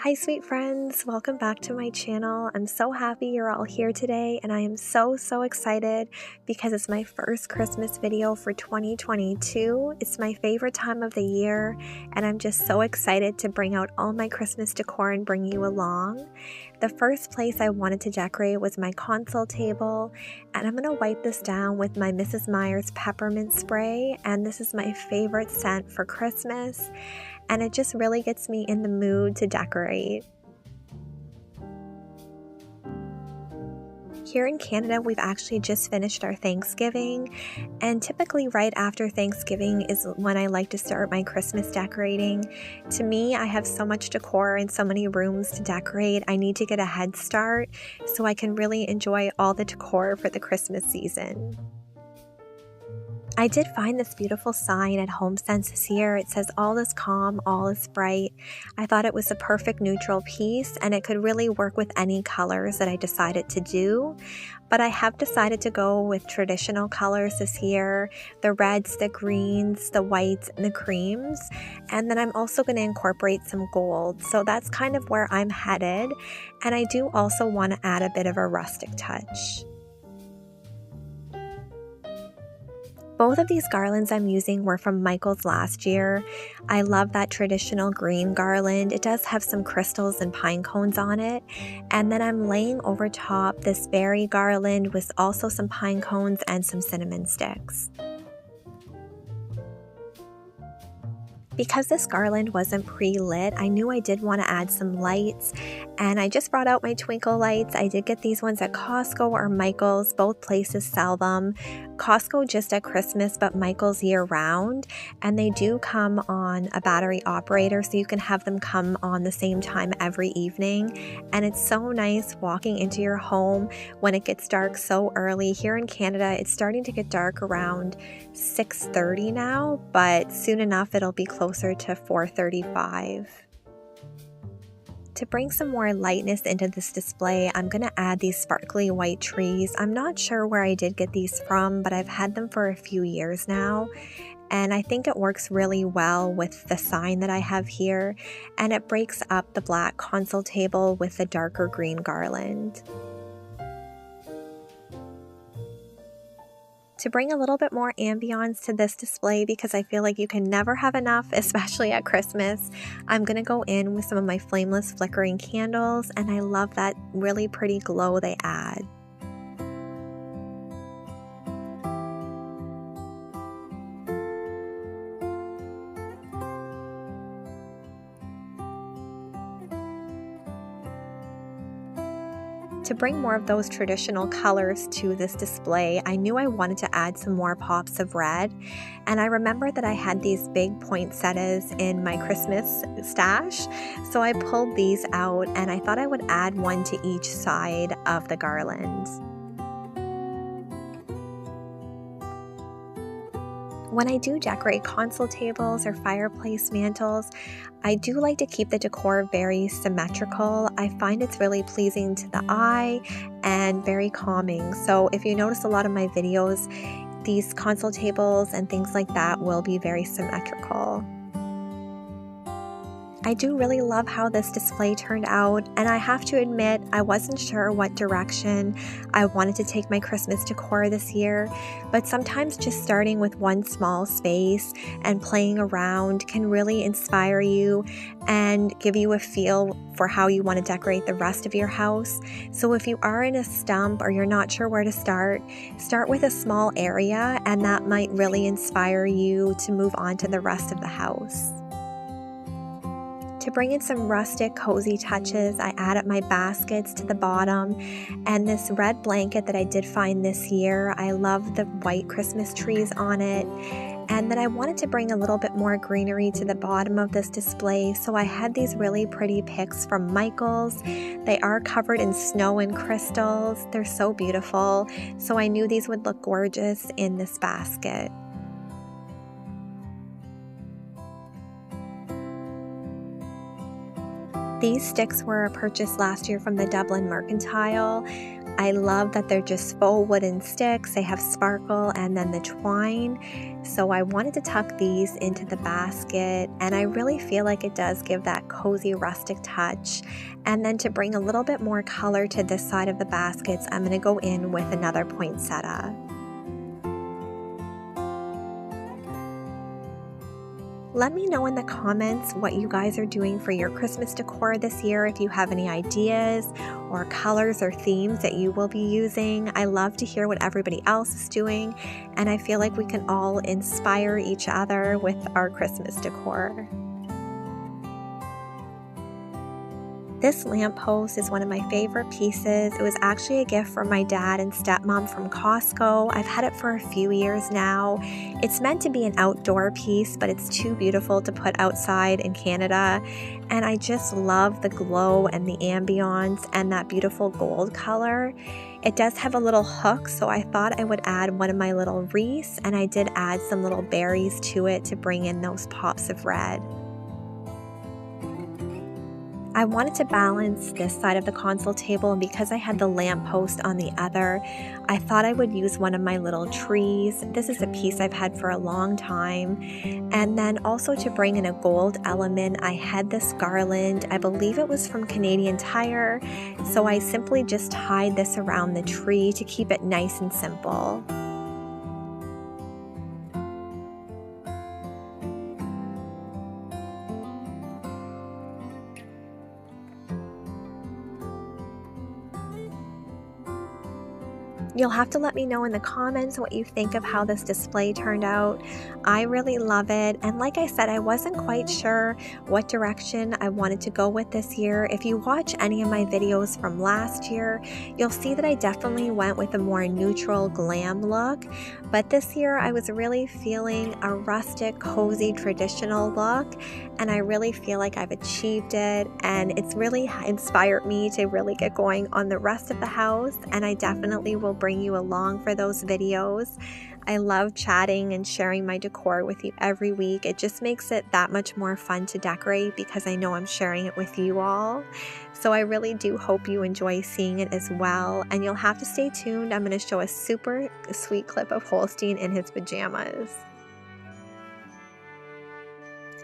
Hi sweet friends, welcome back to my channel. I'm so happy you're all here today and I am so excited because it's my first Christmas video for 2022. It's my favorite time of the year and I'm just so excited to bring out all my Christmas decor and bring you along. The first place I wanted to decorate was my console table, and I'm going to wipe this down with my Mrs. Meyer's peppermint spray, and this is my favorite scent for Christmas. And it just really gets me in the mood to decorate. Here in Canada, we've actually just finished our Thanksgiving, and typically right after Thanksgiving is when I like to start my Christmas decorating. To me, I have so much decor and so many rooms to decorate. I need to get a head start so I can really enjoy all the decor for the Christmas season. I did find this beautiful sign at HomeSense this year. It says, "All is calm, all is bright." I thought it was a perfect neutral piece and it could really work with any colors that I decided to do. But I have decided to go with traditional colors this year, the reds, the greens, the whites, and the creams. And then I'm also going to incorporate some gold. So that's kind of where I'm headed. And I do also want to add a bit of a rustic touch. Both of these garlands I'm using were from Michael's last year. I love that traditional green garland. It does have some crystals and pine cones on it. And then I'm laying over top this berry garland with also some pine cones and some cinnamon sticks. Because this garland wasn't pre-lit, I knew I did want to add some lights, and I just brought out my twinkle lights. I did get these ones at Costco or Michael's. Both places sell them. Costco just at Christmas, but Michael's year-round, and they do come on a battery operator, so you can have them come on the same time every evening. And it's so nice walking into your home when it gets dark so early. Here in Canada, it's starting to get dark around 6:30 now, but soon enough it'll be closer to 4:35. To bring some more lightness into this display, I'm going to add these sparkly white trees. I'm not sure where I did get these from, but I've had them for a few years now. And I think it works really well with the sign that I have here. And it breaks up the black console table with the darker green garland. To bring a little bit more ambiance to this display, because I feel like you can never have enough, especially at Christmas, I'm going to go in with some of my flameless flickering candles, and I love that really pretty glow they add. To bring more of those traditional colors to this display, I knew I wanted to add some more pops of red, and I remember that I had these big poinsettias in my Christmas stash, so I pulled these out and I thought I would add one to each side of the garlands. When I do decorate console tables or fireplace mantles, I do like to keep the decor very symmetrical. I find it's really pleasing to the eye and very calming. So if you notice a lot of my videos, these console tables and things like that will be very symmetrical. I do really love how this display turned out, and I have to admit I wasn't sure what direction I wanted to take my Christmas decor this year, but sometimes just starting with one small space and playing around can really inspire you and give you a feel for how you want to decorate the rest of your house. So if you are in a stump or you're not sure where to start with a small area, and that might really inspire you to move on to the rest of the house. To bring in some rustic, cozy touches, I added my baskets to the bottom and this red blanket that I did find this year. I love the white Christmas trees on it. And then I wanted to bring a little bit more greenery to the bottom of this display, so I had these really pretty picks from Michael's. They are covered in snow and crystals. They're so beautiful, so I knew these would look gorgeous in this basket. These sticks were purchased last year from the Dublin Mercantile. I love that they're just faux wooden sticks. They have sparkle and then the twine. So I wanted to tuck these into the basket, and I really feel like it does give that cozy rustic touch. And then to bring a little bit more color to this side of the baskets, I'm going to go in with another poinsettia. Let me know in the comments what you guys are doing for your Christmas decor this year, if you have any ideas or colors or themes that you will be using. I love to hear what everybody else is doing, and I feel like we can all inspire each other with our Christmas decor. This lamppost is one of my favorite pieces. It was actually a gift from my dad and stepmom from Costco. I've had it for a few years now. It's meant to be an outdoor piece, but it's too beautiful to put outside in Canada. And I just love the glow and the ambiance and that beautiful gold color. It does have a little hook, so I thought I would add one of my little wreaths, and I did add some little berries to it to bring in those pops of red. I wanted to balance this side of the console table, and because I had the lamppost on the other, I thought I would use one of my little trees. This is a piece I've had for a long time. And then also to bring in a gold element, I had this garland. I believe it was from Canadian Tire, so I simply just tied this around the tree to keep it nice and simple. You'll have to let me know in the comments what you think of how this display turned out. I really love it, and like I said, I wasn't quite sure what direction I wanted to go with this year. If you watch any of my videos from last year, you'll see that I definitely went with a more neutral glam look, but this year I was really feeling a rustic, cozy, traditional look, and I really feel like I've achieved it, and it's really inspired me to really get going on the rest of the house, and I definitely will bring you along for those videos. I love chatting and sharing my decor with you every week. It just makes it that much more fun to decorate because I know I'm sharing it with you all. So I really do hope you enjoy seeing it as well, and you'll have to stay tuned. I'm going to show a super sweet clip of Holstein in his pajamas.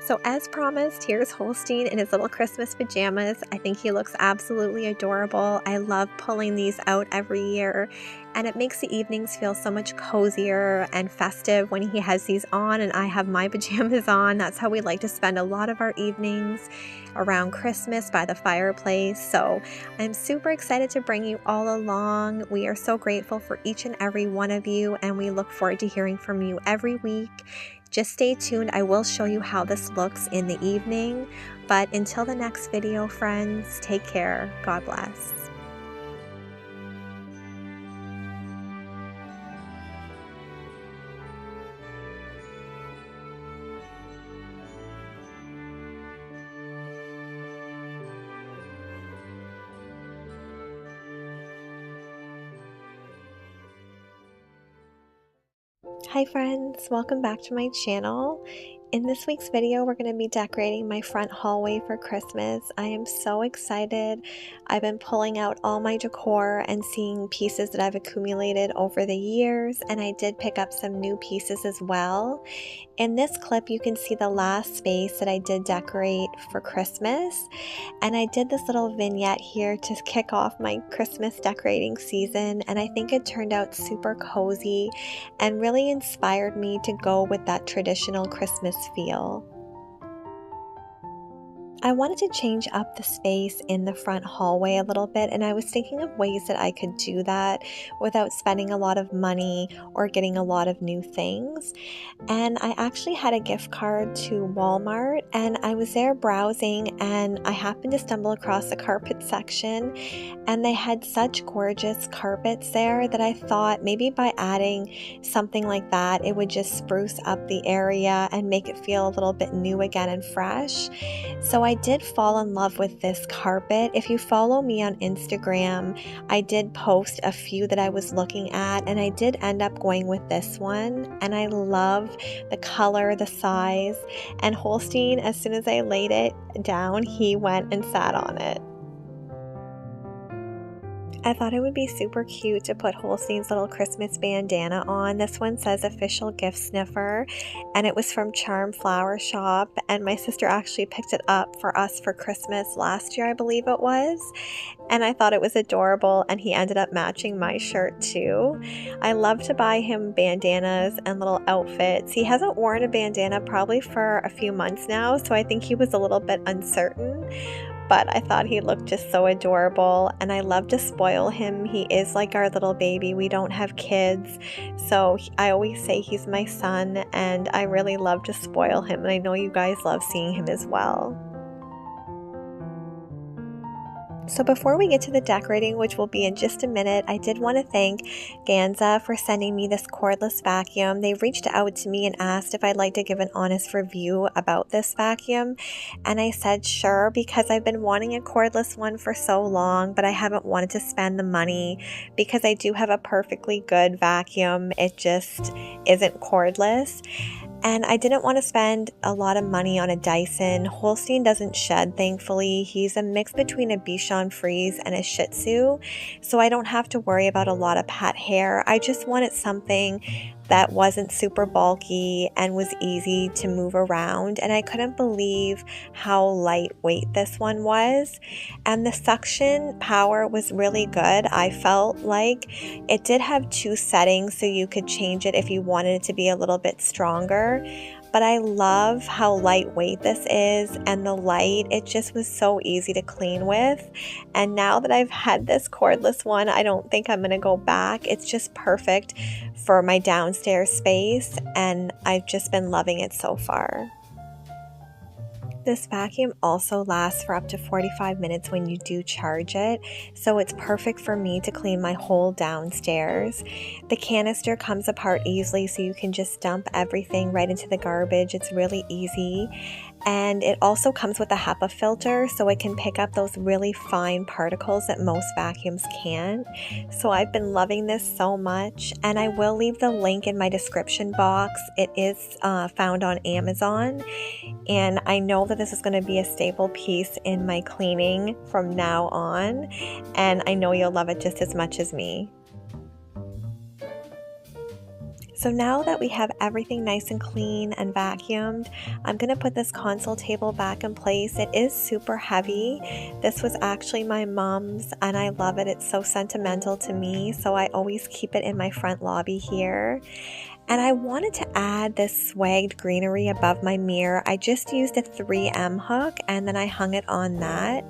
So as promised, here's Holstein in his little Christmas pajamas. I think he looks absolutely adorable. I love pulling these out every year, and it makes the evenings feel so much cozier and festive when he has these on and I have my pajamas on. That's how we like to spend a lot of our evenings around Christmas by the fireplace. So I'm super excited to bring you all along. We are so grateful for each and every one of you, and we look forward to hearing from you every week. Just stay tuned. I will show you how this looks in the evening. But until the next video, friends, take care. God bless. Hi friends, welcome back to my channel. In this week's video, we're going to be decorating my front hallway for Christmas. I am so excited. I've been pulling out all my decor and seeing pieces that I've accumulated over the years, and I did pick up some new pieces as well. In this clip, you can see the last space that I did decorate for Christmas, and I did this little vignette here to kick off my Christmas decorating season, and I think it turned out super cozy and really inspired me to go with that traditional Christmas feel. I wanted to change up the space in the front hallway a little bit, and I was thinking of ways that I could do that without spending a lot of money or getting a lot of new things. And I actually had a gift card to Walmart, and I was there browsing, and I happened to stumble across the carpet section, and they had such gorgeous carpets there that I thought maybe by adding something like that, it would just spruce up the area and make it feel a little bit new again and fresh. So I did fall in love with this carpet. If you follow me on Instagram, I did post a few that I was looking at, and I did end up going with this one, and I love the color, the size, and Holstein, as soon as I laid it down, he went and sat on it. I thought it would be super cute to put Holstein's little Christmas bandana on. This one says official gift sniffer, and it was from Charm Flower Shop, and my sister actually picked it up for us for Christmas last year, I believe it was, and I thought it was adorable, and he ended up matching my shirt too. I love to buy him bandanas and little outfits. He hasn't worn a bandana probably for a few months now, so I think he was a little bit uncertain. But I thought he looked just so adorable, and I love to spoil him. He is like our little baby. We don't have kids, so I always say he's my son, and I really love to spoil him, and I know you guys love seeing him as well. So before we get to the decorating, which will be in just a minute, I did want to thank Ganza for sending me this cordless vacuum. They reached out to me and asked if I'd like to give an honest review about this vacuum, and I said sure, because I've been wanting a cordless one for so long, but I haven't wanted to spend the money because I do have a perfectly good vacuum. It just isn't cordless. And I didn't want to spend a lot of money on a Dyson. Holstein doesn't shed, thankfully. He's a mix between a Bichon Frise and a Shih Tzu, so I don't have to worry about a lot of pet hair. I just wanted something that wasn't super bulky and was easy to move around, and I couldn't believe how lightweight this one was. And the suction power was really good. I felt like it did have 2 settings, so you could change it if you wanted it to be a little bit stronger. But I love how lightweight this is, and the light, it just was so easy to clean with. And now that I've had this cordless one, I don't think I'm going to go back. It's just perfect for my downstairs space, and I've just been loving it so far. This vacuum also lasts for up to 45 minutes when you do charge it, so it's perfect for me to clean my whole downstairs. The canister comes apart easily, so you can just dump everything right into the garbage. It's really easy. And it also comes with a HEPA filter, so it can pick up those really fine particles that most vacuums can't. So I've been loving this so much, and I will leave the link in my description box. It is found on Amazon, and I know that this is going to be a staple piece in my cleaning from now on, and I know you'll love it just as much as me. So now that we have everything nice and clean and vacuumed, I'm going to put this console table back in place. It is super heavy. This was actually my mom's, and I love it. It's so sentimental to me, so I always keep it in my front lobby here. And I wanted to add this swagged greenery above my mirror. I just used a 3M hook, and then I hung it on that.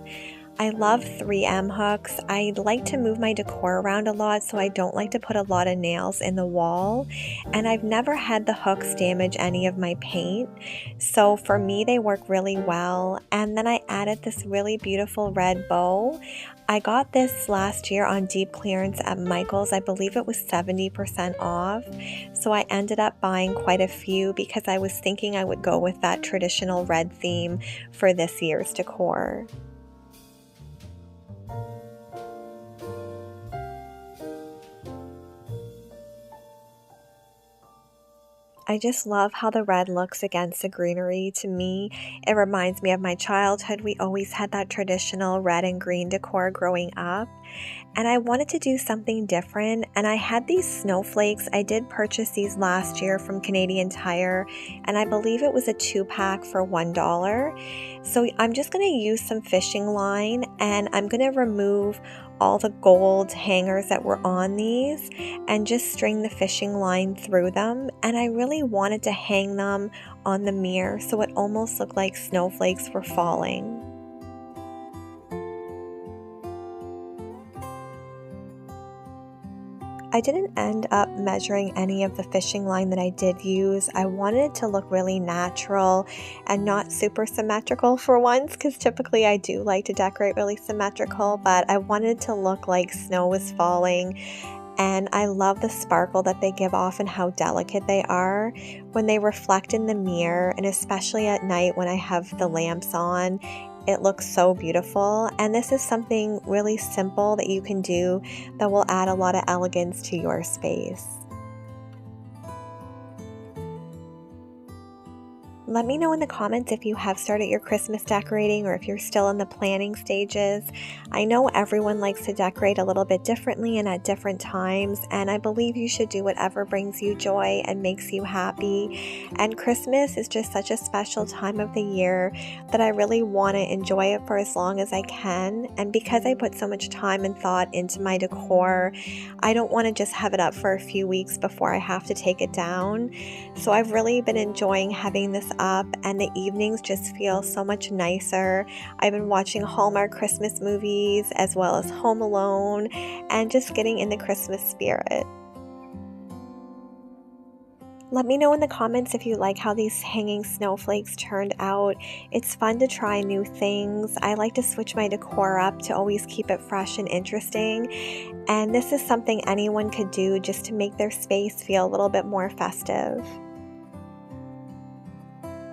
I love 3M hooks. I like to move my decor around a lot, so I don't like to put a lot of nails in the wall. And I've never had the hooks damage any of my paint, so for me they work really well. And then I added this really beautiful red bow. I got this last year on deep clearance at Michael's. I believe it was 70% off. So I ended up buying quite a few because I was thinking I would go with that traditional red theme for this year's decor. I just love how the red looks against the greenery. To me, it reminds me of my childhood. We always had that traditional red and green decor growing up, and I wanted to do something different, and I had these snowflakes. I did purchase these last year from Canadian Tire, and I believe it was a 2-pack for $1. So I'm just going to use some fishing line, and I'm going to remove all the gold hangers that were on these and just string the fishing line through them. And I really wanted to hang them on the mirror so it almost looked like snowflakes were falling. I didn't end up measuring any of the fishing line that I did use. I wanted it to look really natural and not super symmetrical for once, because typically I do like to decorate really symmetrical, but I wanted to look like snow was falling. And I love the sparkle that they give off and how delicate they are when they reflect in the mirror, and especially at night when I have the lamps on. It looks so beautiful, and this is something really simple that you can do that will add a lot of elegance to your space. Let me know in the comments if you have started your Christmas decorating or if you're still in the planning stages. I know everyone likes to decorate a little bit differently and at different times, and I believe you should do whatever brings you joy and makes you happy. And Christmas is just such a special time of the year that I really want to enjoy it for as long as I can. And because I put so much time and thought into my decor, I don't want to just have it up for a few weeks before I have to take it down. So I've really been enjoying having this up, and the evenings just feel so much nicer. I've been watching Hallmark Christmas movies as well as Home Alone and just getting in the Christmas spirit. Let me know in the comments if you like how these hanging snowflakes turned out. It's fun to try new things. I like to switch my decor up to always keep it fresh and interesting. And this is something anyone could do just to make their space feel a little bit more festive.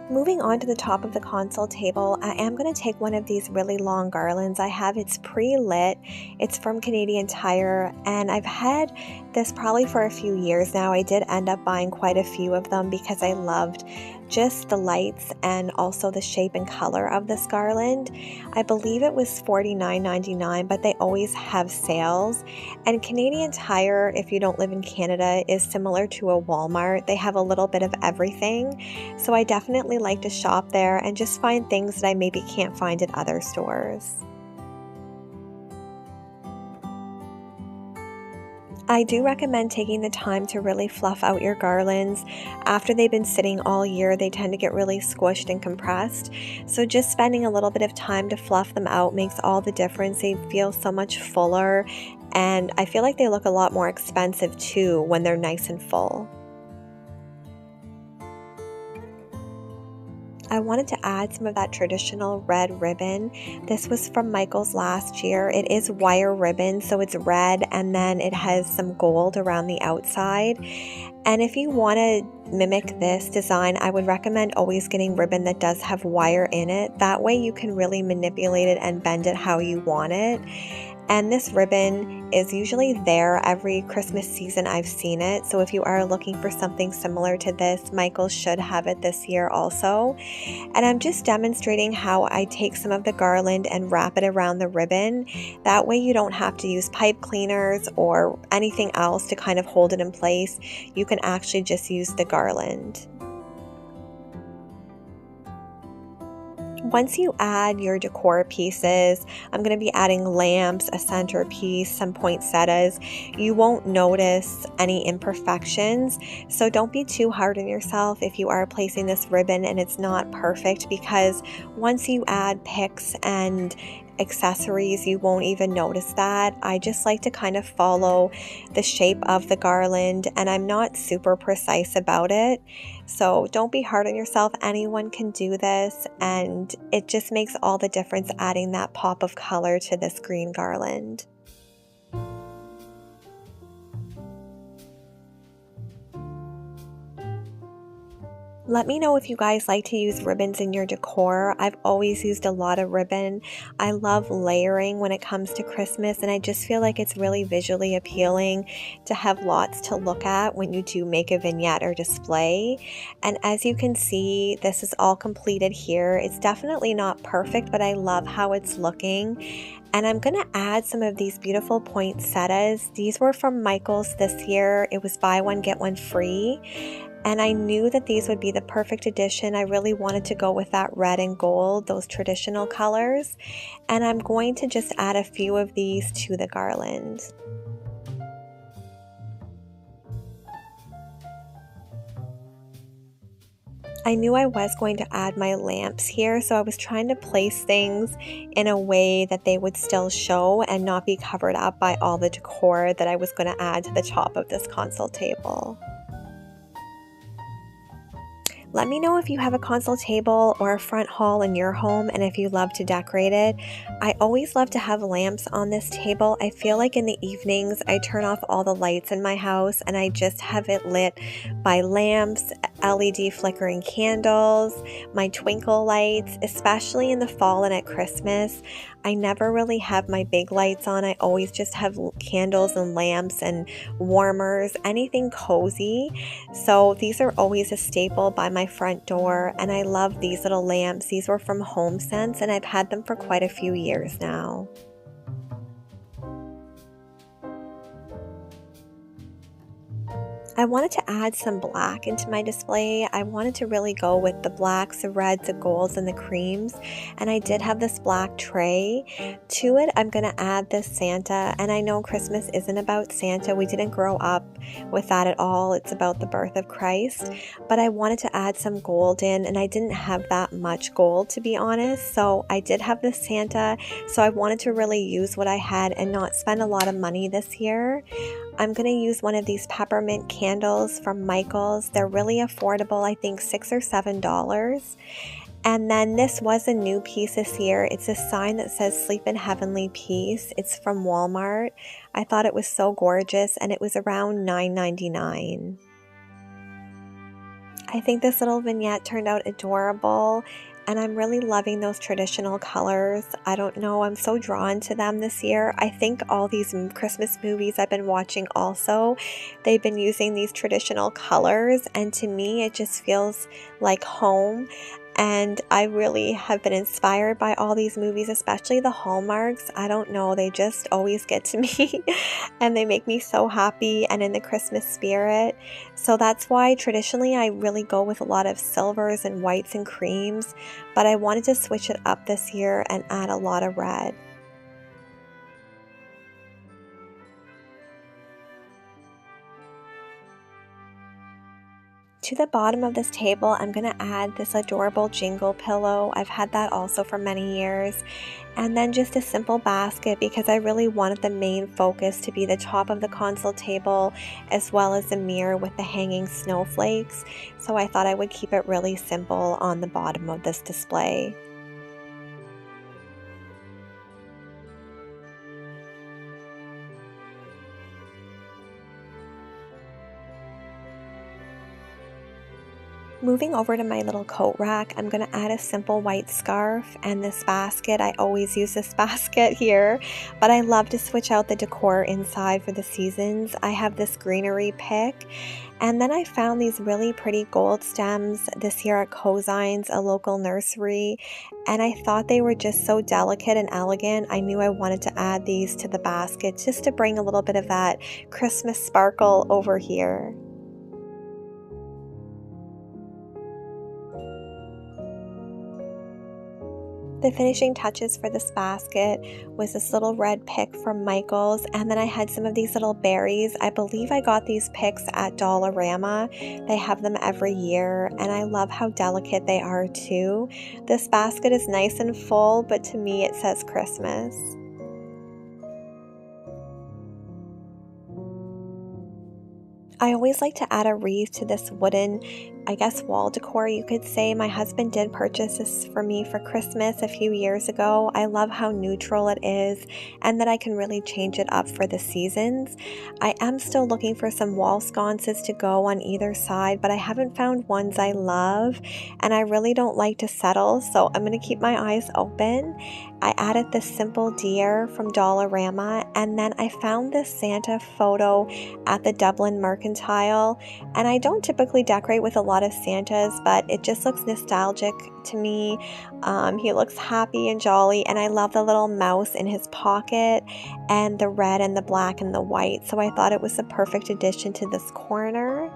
Moving on to the top of the console table, I am going to take one of these really long garlands I have. It's pre-lit. It's from Canadian Tire, and I've had this probably for a few years now. I did end up buying quite a few of them because I loved just the lights and also the shape and color of this garland. I believe it was $49.99, but they always have sales. And Canadian Tire, if you don't live in Canada, is similar to a Walmart. They have a little bit of everything. So I definitely like to shop there and just find things that I maybe can't find at other stores. I do recommend taking the time to really fluff out your garlands. After they've been sitting all year, they tend to get really squished and compressed. So just spending a little bit of time to fluff them out makes all the difference. They feel so much fuller, and I feel like they look a lot more expensive too when they're nice and full. I wanted to add some of that traditional red ribbon. This was from Michael's last year. It is wire ribbon, so it's red and then it has some gold around the outside. And if you want to mimic this design, I would recommend always getting ribbon that does have wire in it. That way you can really manipulate it and bend it how you want it. And this ribbon is usually there every Christmas season I've seen it. So if you are looking for something similar to this, Michael should have it this year also. And I'm just demonstrating how I take some of the garland and wrap it around the ribbon. That way you don't have to use pipe cleaners or anything else to kind of hold it in place. You can actually just use the garland. Once you add your decor pieces, I'm going to be adding lamps, a centerpiece, some poinsettias. You won't notice any imperfections, so don't be too hard on yourself if you are placing this ribbon and it's not perfect, because once you add picks and accessories, you won't even notice that. I just like to kind of follow the shape of the garland, and I'm not super precise about it. So don't be hard on yourself. Anyone can do this, and it just makes all the difference adding that pop of color to this green garland. Let me know if you guys like to use ribbons in your decor. I've always used a lot of ribbon. I love layering when it comes to Christmas, and I just feel like it's really visually appealing to have lots to look at when you do make a vignette or display. And as you can see, this is all completed here. It's definitely not perfect, but I love how it's looking. And I'm going to add some of these beautiful poinsettias. These were from Michael's this year. It was buy one, get one free. And I knew that these would be the perfect addition. I really wanted to go with that red and gold, those traditional colors. And I'm going to just add a few of these to the garland. I knew I was going to add my lamps here, so I was trying to place things in a way that they would still show and not be covered up by all the decor that I was going to add to the top of this console table. Let me know if you have a console table or a front hall in your home and if you love to decorate it. I always love to have lamps on this table. I feel like in the evenings I turn off all the lights in my house and I just have it lit by lamps, LED flickering candles, my twinkle lights, especially in the fall and at Christmas. I never really have my big lights on. I always just have candles and lamps and warmers, anything cozy. So these are always a staple by my front door, and I love these little lamps. These were from HomeSense, and I've had them for quite a few years now. I wanted to add some black into my display. I wanted to really go with the blacks, the reds, the golds, and the creams. And I did have this black tray. To it, I'm going to add this Santa. And I know Christmas isn't about Santa. We didn't grow up with that at all. It's about the birth of Christ. But I wanted to add some gold in, and I didn't have that much gold, to be honest. So I did have this Santa. So I wanted to really use what I had and not spend a lot of money this year. I'm going to use one of these peppermint candles from Michael's. They're really affordable, I think $6 or $7. And then this was a new piece this year. It's a sign that says Sleep in Heavenly Peace. It's from Walmart. I thought it was so gorgeous, and it was around $9.99. I think this little vignette turned out adorable, and I'm really loving those traditional colors. I don't know, I'm so drawn to them this year. I think all these Christmas movies I've been watching also, they've been using these traditional colors, and to me it just feels like home. And I really have been inspired by all these movies, especially the Hallmarks. I don't know, they just always get to me and they make me so happy and in the Christmas spirit. So that's why traditionally I really go with a lot of silvers and whites and creams, but I wanted to switch it up this year and add a lot of red. To the bottom of this table, I'm going to add this adorable jingle pillow. I've had that also for many years. And then just a simple basket, because I really wanted the main focus to be the top of the console table, as well as the mirror with the hanging snowflakes. So I thought I would keep it really simple on the bottom of this display. Moving over to my little coat rack, I'm going to add a simple white scarf and this basket. I always use this basket here, but I love to switch out the decor inside for the seasons. I have this greenery pick, and then I found these really pretty gold stems this year at Cozines, a local nursery, and I thought they were just so delicate and elegant. I knew I wanted to add these to the basket just to bring a little bit of that Christmas sparkle over here. The finishing touches for this basket was this little red pick from Michael's, and then I had some of these little berries. I believe I got these picks at Dollarama. They have them every year, and I love how delicate they are too. This basket is nice and full, but to me it says Christmas. I always like to add a wreath to this wooden, I guess, wall decor, you could say. My husband did purchase this for me for Christmas a few years ago. I love how neutral it is and that I can really change it up for the seasons. I am still looking for some wall sconces to go on either side, but I haven't found ones I love, and I really don't like to settle, so I'm going to keep my eyes open. I added this simple deer from Dollarama, and then I found this Santa photo at the Dublin Mercantile, and I don't typically decorate with a lot of Santas, but it just looks nostalgic to me. He looks happy and jolly, and I love the little mouse in his pocket and the red and the black and the white, so I thought it was the perfect addition to this corner.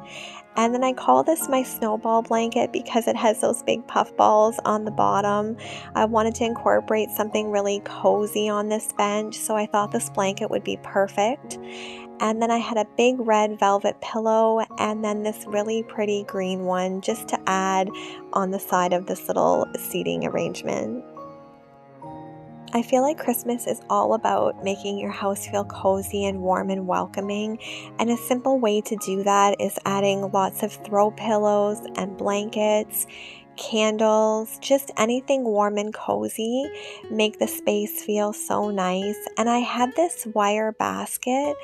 And then I call this my snowball blanket because it has those big puff balls on the bottom. I wanted to incorporate something really cozy on this bench, so I thought this blanket would be perfect. And then I had a big red velvet pillow, and then this really pretty green one just to add on the side of this little seating arrangement. I feel like Christmas is all about making your house feel cozy and warm and welcoming, and a simple way to do that is adding lots of throw pillows and blankets, candles, just anything warm and cozy. Make the space feel so nice. And I had this wire basket,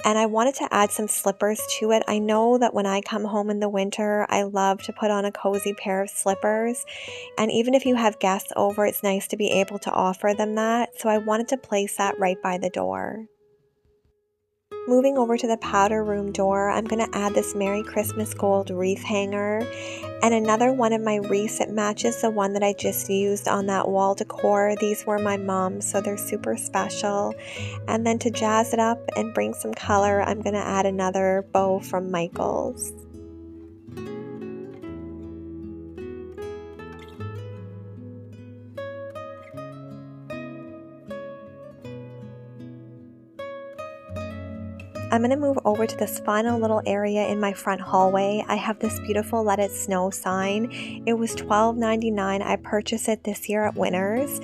And I wanted to add some slippers to it. I know that when I come home in the winter, I love to put on a cozy pair of slippers. And even if you have guests over, it's nice to be able to offer them that. So I wanted to place that right by the door. Moving over to the powder room door, I'm going to add this Merry Christmas gold wreath hanger. And another one of my wreaths, it matches the one that I just used on that wall decor. These were my mom's, so they're super special. And then to jazz it up and bring some color, I'm going to add another bow from Michael's. I'm going to move over to this final little area in my front hallway. I have this beautiful Let It Snow sign. It was $12.99. I purchased it this year at Winners.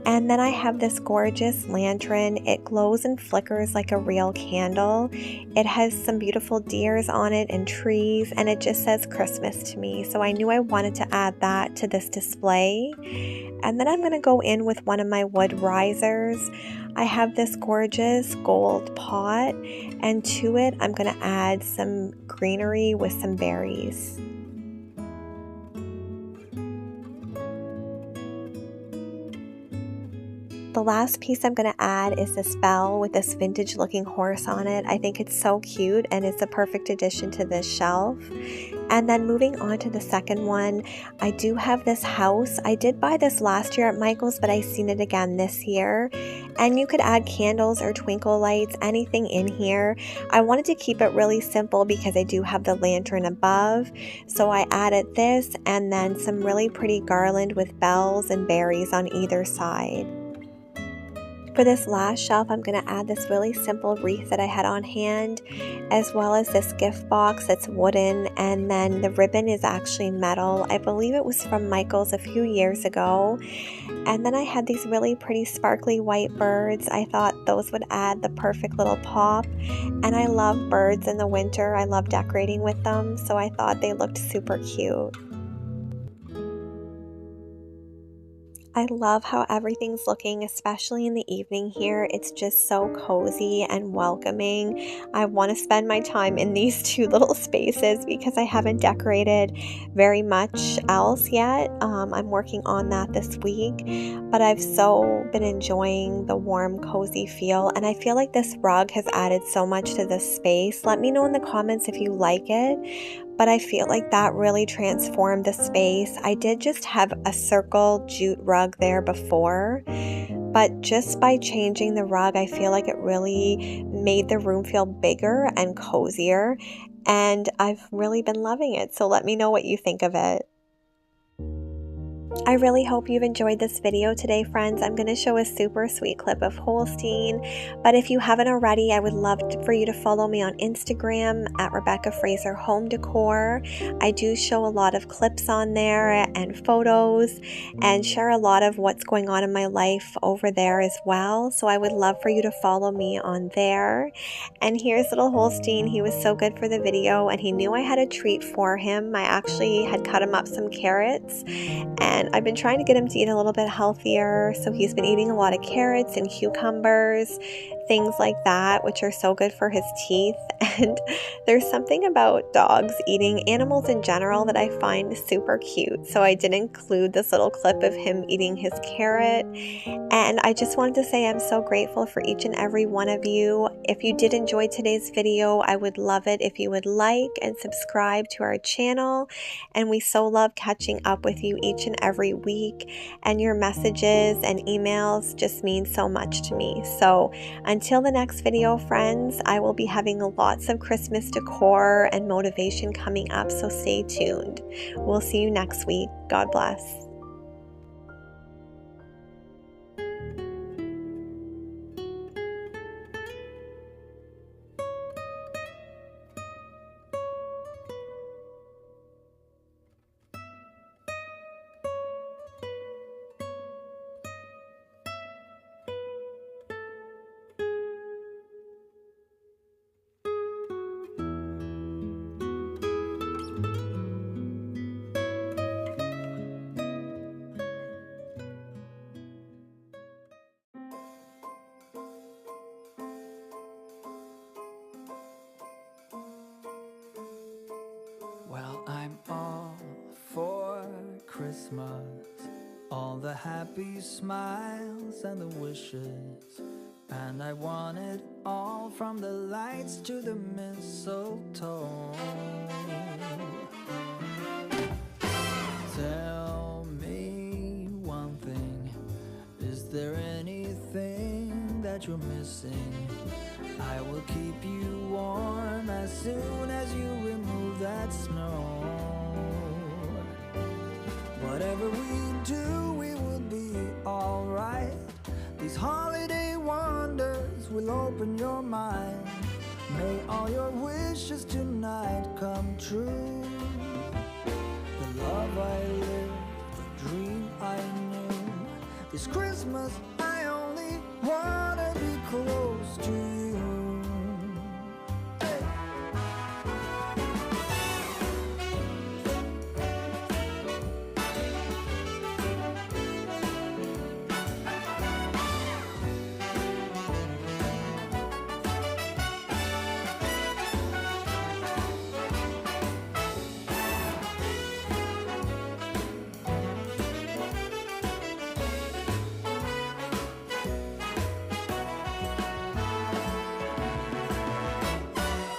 And then I have this gorgeous lantern. It glows and flickers like a real candle. It has some beautiful deers on it and trees, and it just says Christmas to me. So I knew I wanted to add that to this display. And then I'm going to go in with one of my wood risers. I have this gorgeous gold pot, and to it I'm going to add some greenery with some berries. The last piece I'm going to add is this bell with this vintage looking horse on it. I think it's so cute and it's a perfect addition to this shelf. And then moving on to the second one, I do have this house. I did buy this last year at Michael's, but I've seen it again this year. And you could add candles or twinkle lights, anything in here. I wanted to keep it really simple because I do have the lantern above. So I added this and then some really pretty garland with bells and berries on either side. For this last shelf, I'm going to add this really simple wreath that I had on hand, as well as this gift box that's wooden, and then the ribbon is actually metal. I believe it was from Michael's a few years ago. And then I had these really pretty sparkly white birds. I thought those would add the perfect little pop. And I love birds in the winter. I love decorating with them, so I thought they looked super cute. I love how everything's looking, especially in the evening here. It's just so cozy and welcoming. I want to spend my time in these two little spaces because I haven't decorated very much else yet. I'm working on that this week, but I've so been enjoying the warm, cozy feel, and I feel like this rug has added so much to this space. Let me know in the comments if you like it. But I feel like that really transformed the space. I did just have a circle jute rug there before, but just by changing the rug, I feel like it really made the room feel bigger and cozier, and I've really been loving it. So let me know what you think of it. I really hope you've enjoyed this video today, friends. I'm going to show a super sweet clip of Holstein, but if you haven't already, I would love for you to follow me on Instagram at Rebekahsharonfraser Home Decor. I do show a lot of clips on there and photos and share a lot of what's going on in my life over there as well, so I would love for you to follow me on there. And here's little Holstein. He was so good for the video, and he knew I had a treat for him. I actually had cut him up some carrots, and I've been trying to get him to eat a little bit healthier, so he's been eating a lot of carrots and cucumbers, things like that, which are so good for his teeth. And there's something about dogs eating, animals in general, that I find super cute. So I did include this little clip of him eating his carrot. And I just wanted to say I'm so grateful for each and every one of you. If you did enjoy today's video, I would love it if you would like and subscribe to our channel. And we so love catching up with you each and every week. And your messages and emails just mean so much to me. So until the next video, friends, I will be having lots of Christmas decor and motivation coming up, so stay tuned. We'll see you next week. God bless. Christmas, all the happy smiles and the wishes, and I want it all, from the lights to the mistletoe. Tell me one thing, is there anything that you're missing? I will keep you warm as soon as you remove that snow. Whatever we do, we will be alright. These holiday wonders will open your mind. May all your wishes tonight come true. The love I lived, the dream I knew. This Christmas I only wanna be close to you.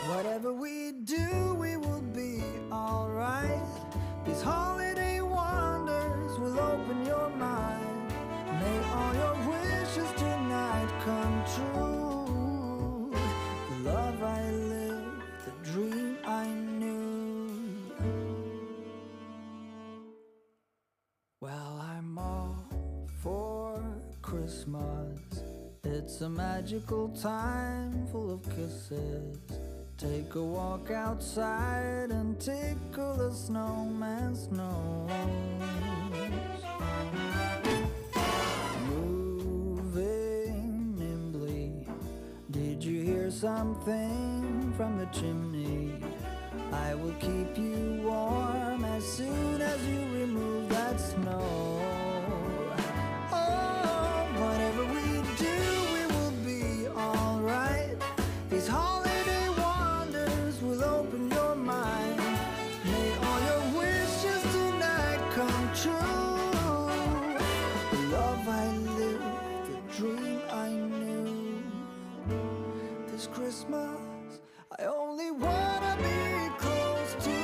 Whatever we do, we will be alright. These holiday wonders will open your mind. May all your wishes tonight come true. The love I lived, the dream I knew. Well, I'm all for Christmas. It's a magical time full of kisses. Take a walk outside and tickle the snowman's nose. Moving nimbly, did you hear something from the chimney? I will keep you warm as soon as you remove that snow. Oh, whatever we do, we will be alright. These holiday wonders will open your mind. May all your wishes tonight come true. The love I lived, the dream I knew. This Christmas I only wanna be close to you.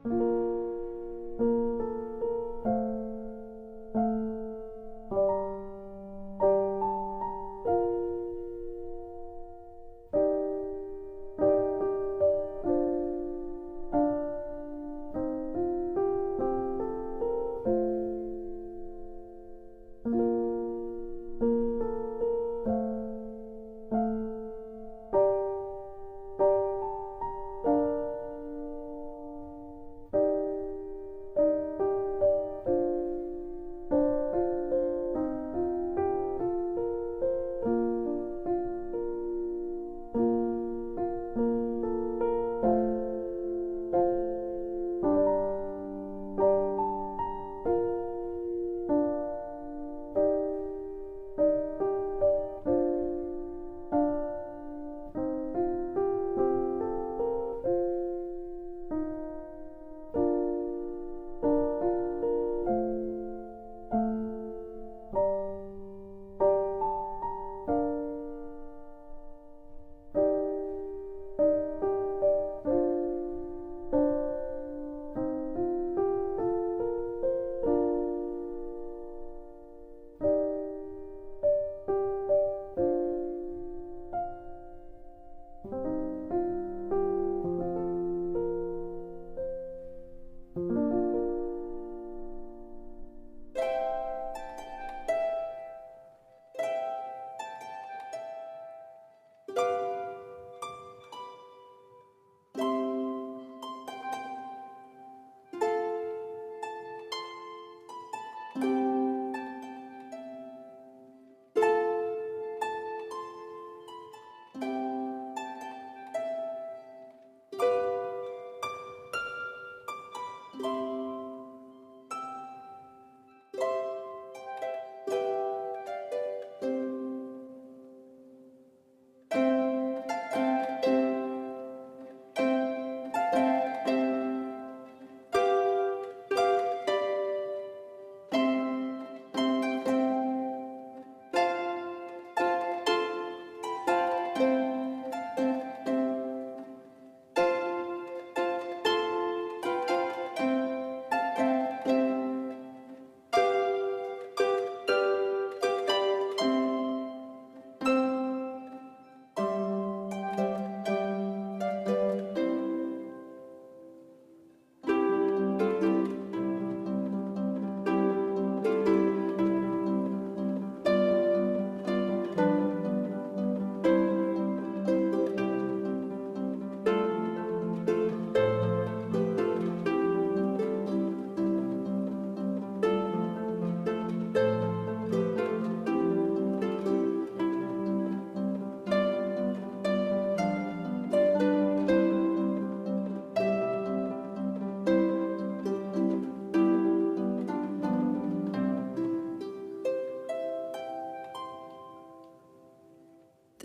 The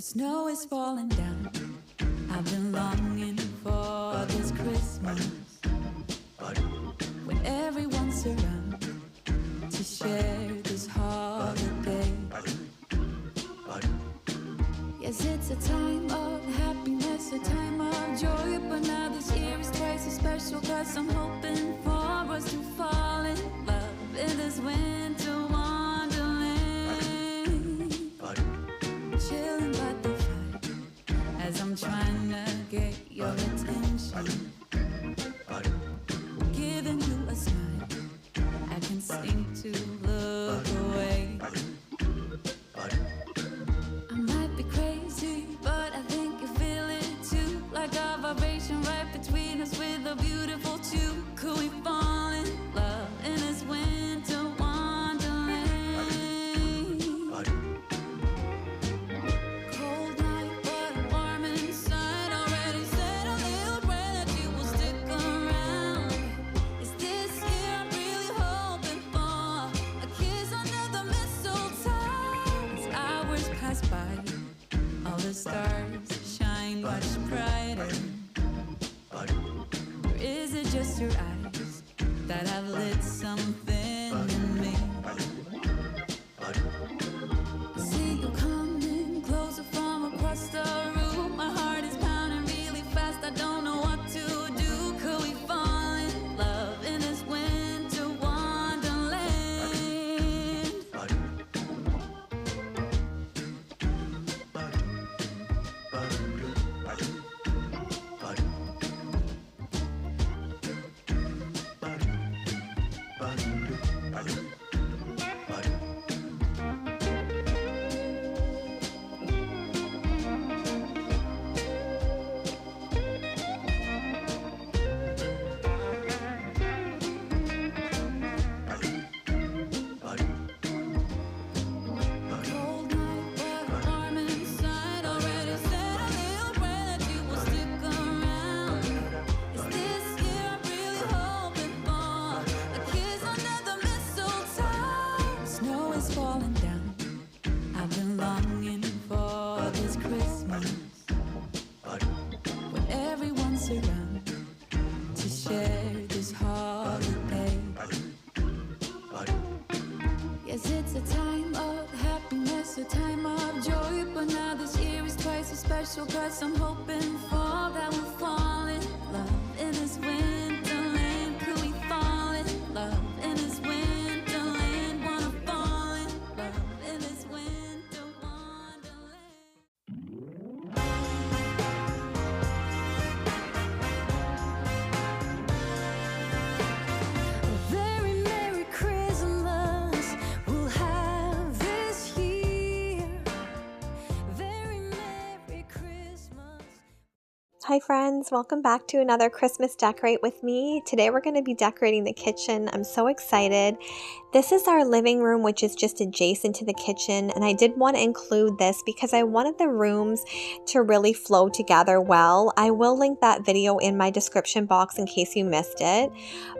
snow is falling down. I've been longing for this Christmas, when everyone's around to share this holiday. Yes, it's a time of happiness, a time of joy, but now this year is twice as special, 'cause I'm hoping for us to fall in love in this winter wonderland. Chilling by the fire as I'm trying to get your attention, giving you a smile. I can seem to look away. I might be crazy, but I think you feel it too, like a vibration right between us with a beautiful tune. Could we fall in love in this winter wonderland? Cold night, but I'm warm inside. Already said a little prayer that you will stick around. It's this year I'm really hoping for a kiss under the mistletoe. As hours pass by, all the stars shine much brighter. Or is it just your eyes that have lit something in me? I see you coming closer from across the room. My heart is pounding really fast. I don't know what to do. Could we fall in 'cause I'm hoping for that we'll fall in love in this winterland. Could we fall in love in this winterland? Wanna fall in love in this winter wonderland. Very Merry Christmas we'll have this year. Very Merry Christmas. Hi friends, welcome back to another Christmas Decorate with me. Today we're going to be decorating the kitchen. I'm so excited. This is our living room, which is just adjacent to the kitchen, and I did want to include this because I wanted the rooms to really flow together well. I will link that video in my description box in case you missed it.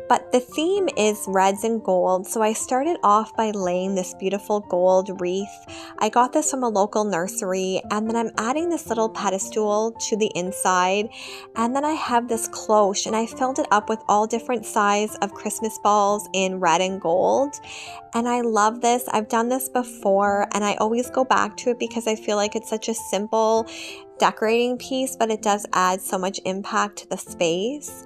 But the theme is reds and gold, so I started off by laying this beautiful gold wreath. I got this from a local nursery, and then I'm adding this little pedestal to the inside, and then I have this cloche, and I filled it up with all different size of Christmas balls in red and gold. And I love this. I've done this before, and I always go back to it because I feel like it's such a simple decorating piece, but it does add so much impact to the space.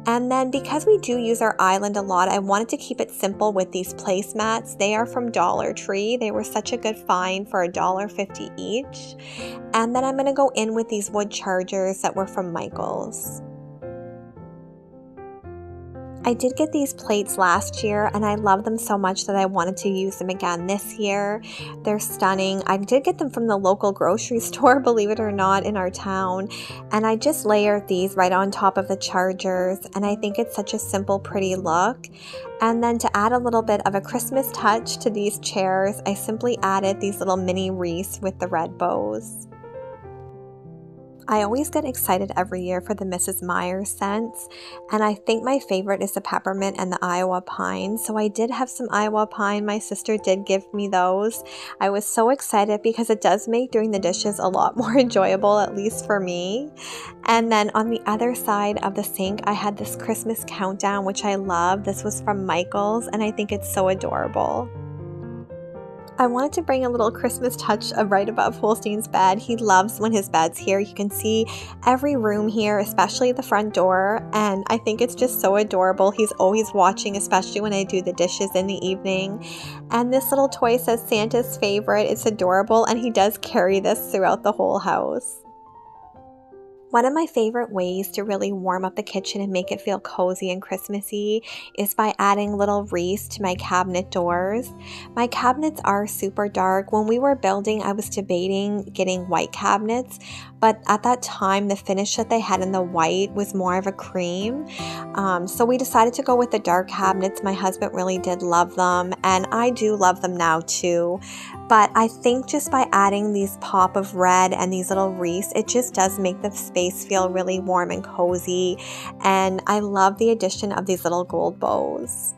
And then because we do use our island a lot, I wanted to keep it simple with these placemats. They are from Dollar Tree. They were such a good find for $1.50 each. And then I'm going to go in with these wood chargers that were from Michael's. I did get these plates last year, and I love them so much that I wanted to use them again this year. They're stunning. I did get them from the local grocery store, believe it or not, in our town. And I just layered these right on top of the chargers, and I think it's such a simple, pretty look. And then to add a little bit of a Christmas touch to these chairs, I simply added these little mini wreaths with the red bows. I always get excited every year for the Mrs. Myers scents, and I think my favorite is the peppermint and the Iowa pine. So I did have some Iowa pine. My sister did give me those. I was so excited because it does make doing the dishes a lot more enjoyable, at least for me. And then on the other side of the sink, I had this Christmas countdown, which I love. This was from Michael's, and I think it's so adorable. I wanted to bring a little Christmas touch right above Holstein's bed. He loves when his bed's here. You can see every room here, especially the front door, and I think it's just so adorable. He's always watching, especially when I do the dishes in the evening. And this little toy says Santa's favorite. It's adorable, and he does carry this throughout the whole house. One of my favorite ways to really warm up the kitchen and make it feel cozy and Christmassy is by adding little wreaths to my cabinet doors. My cabinets are super dark. When we were building, I was debating getting white cabinets, but at that time, the finish that they had in the white was more of a cream. So we decided to go with the dark cabinets. My husband really did love them, and I do love them now too. But I think just by adding these pop of red and these little wreaths, it just does make the space feel really warm and cozy. And I love the addition of these little gold bows.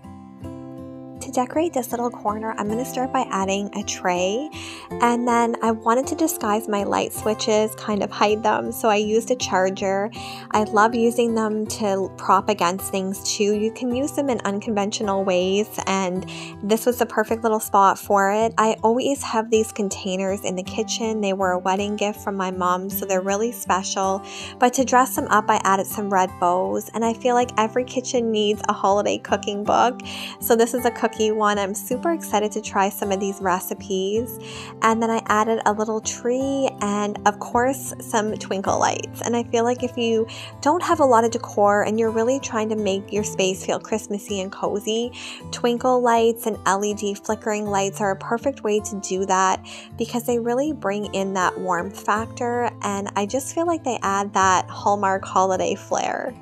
To decorate this little corner, I'm going to start by adding a tray, and then I wanted to disguise my light switches, kind of hide them, so I used a charger. I love using them to prop against things too. You can use them in unconventional ways, and this was the perfect little spot for it. I always have these containers in the kitchen. They were a wedding gift from my mom, so they're really special, but to dress them up, I added some red bows, and I feel like every kitchen needs a holiday cooking book, so this is a cookie one. I'm super excited to try some of these recipes. And then I added a little tree and of course some twinkle lights. And I feel like if you don't have a lot of decor and you're really trying to make your space feel Christmassy and cozy, twinkle lights and LED flickering lights are a perfect way to do that because they really bring in that warmth factor, and I just feel like they add that Hallmark holiday flair.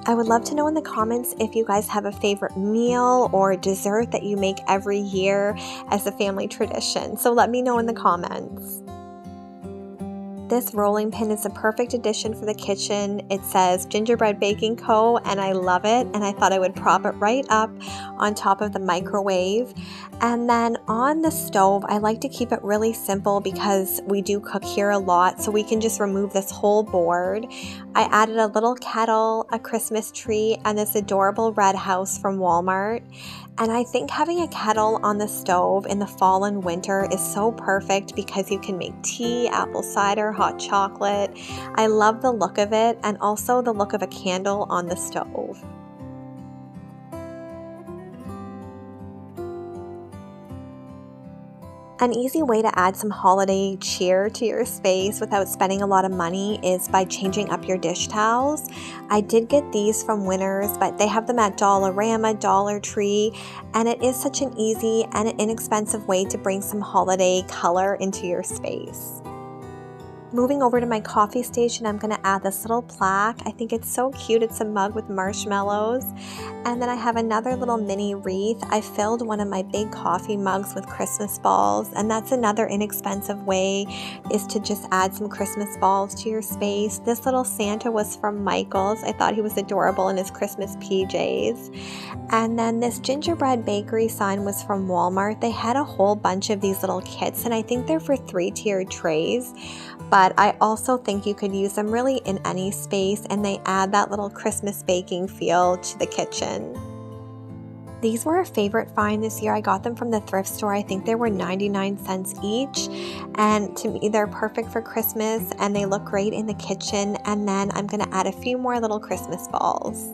I would love to know in the comments if you guys have a favorite meal or dessert that you make every year as a family tradition. So let me know in the comments. This rolling pin is a perfect addition for the kitchen. It says Gingerbread Baking Co. and I love it, and I thought I would prop it right up on top of the microwave. And then on the stove, I like to keep it really simple because we do cook here a lot, so we can just remove this whole board. I added a little kettle, a Christmas tree, and this adorable red house from Walmart. And I think having a kettle on the stove in the fall and winter is so perfect because you can make tea, apple cider, hot hot chocolate. I love the look of it and also the look of a candle on the stove. An easy way to add some holiday cheer to your space without spending a lot of money is by changing up your dish towels. I did get these from Winners, but they have them at Dollarama, Dollar Tree, and it is such an easy and an inexpensive way to bring some holiday color into your space. Moving over to my coffee station, I'm going to add this little plaque. I think it's so cute. It's a mug with marshmallows. And then I have another little mini wreath. I filled one of my big coffee mugs with Christmas balls, and that's another inexpensive way is to just add some Christmas balls to your space. This little Santa was from Michael's. I thought he was adorable in his Christmas PJs. And then this gingerbread bakery sign was from Walmart. They had a whole bunch of these little kits, and I think they're for 3-tiered trays. But I also think you could use them really in any space, and they add that little Christmas baking feel to the kitchen. These were a favorite find this year. I got them from the thrift store. I think they were 99 cents each, and to me they're perfect for Christmas and they look great in the kitchen. And then I'm going to add a few more little Christmas balls.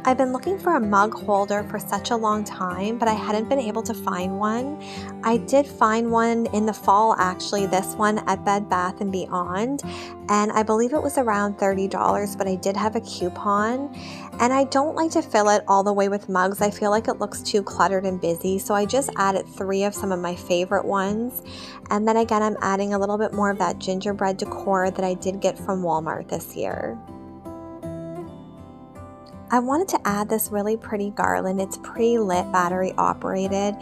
I've been looking for a mug holder for such a long time, but I hadn't been able to find one. I did find one in the fall, actually, this one at Bed Bath & Beyond, and I believe it was around $30, but I did have a coupon. And I don't like to fill it all the way with mugs. I feel like it looks too cluttered and busy, so I just added 3 of some of my favorite ones. And then again, I'm adding a little bit more of that gingerbread decor that I did get from Walmart this year. I wanted to add this really pretty garland. It's pre-lit, battery operated,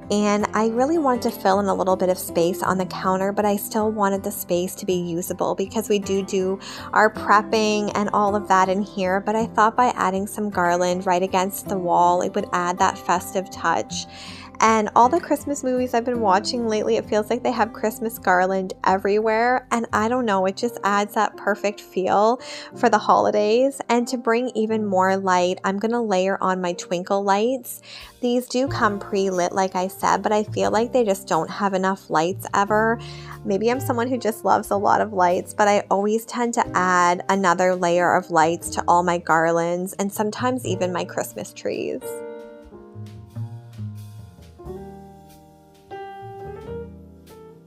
and I really wanted to fill in a little bit of space on the counter, but I still wanted the space to be usable because we do our prepping and all of that in here. But I thought by adding some garland right against the wall, it would add that festive touch. And all the Christmas movies I've been watching lately, it feels like they have Christmas garland everywhere. And I don't know, it just adds that perfect feel for the holidays. And to bring even more light, I'm going to layer on my twinkle lights. These do come pre-lit, like I said, but I feel like they just don't have enough lights ever. Maybe I'm someone who just loves a lot of lights, but I always tend to add another layer of lights to all my garlands and sometimes even my Christmas trees.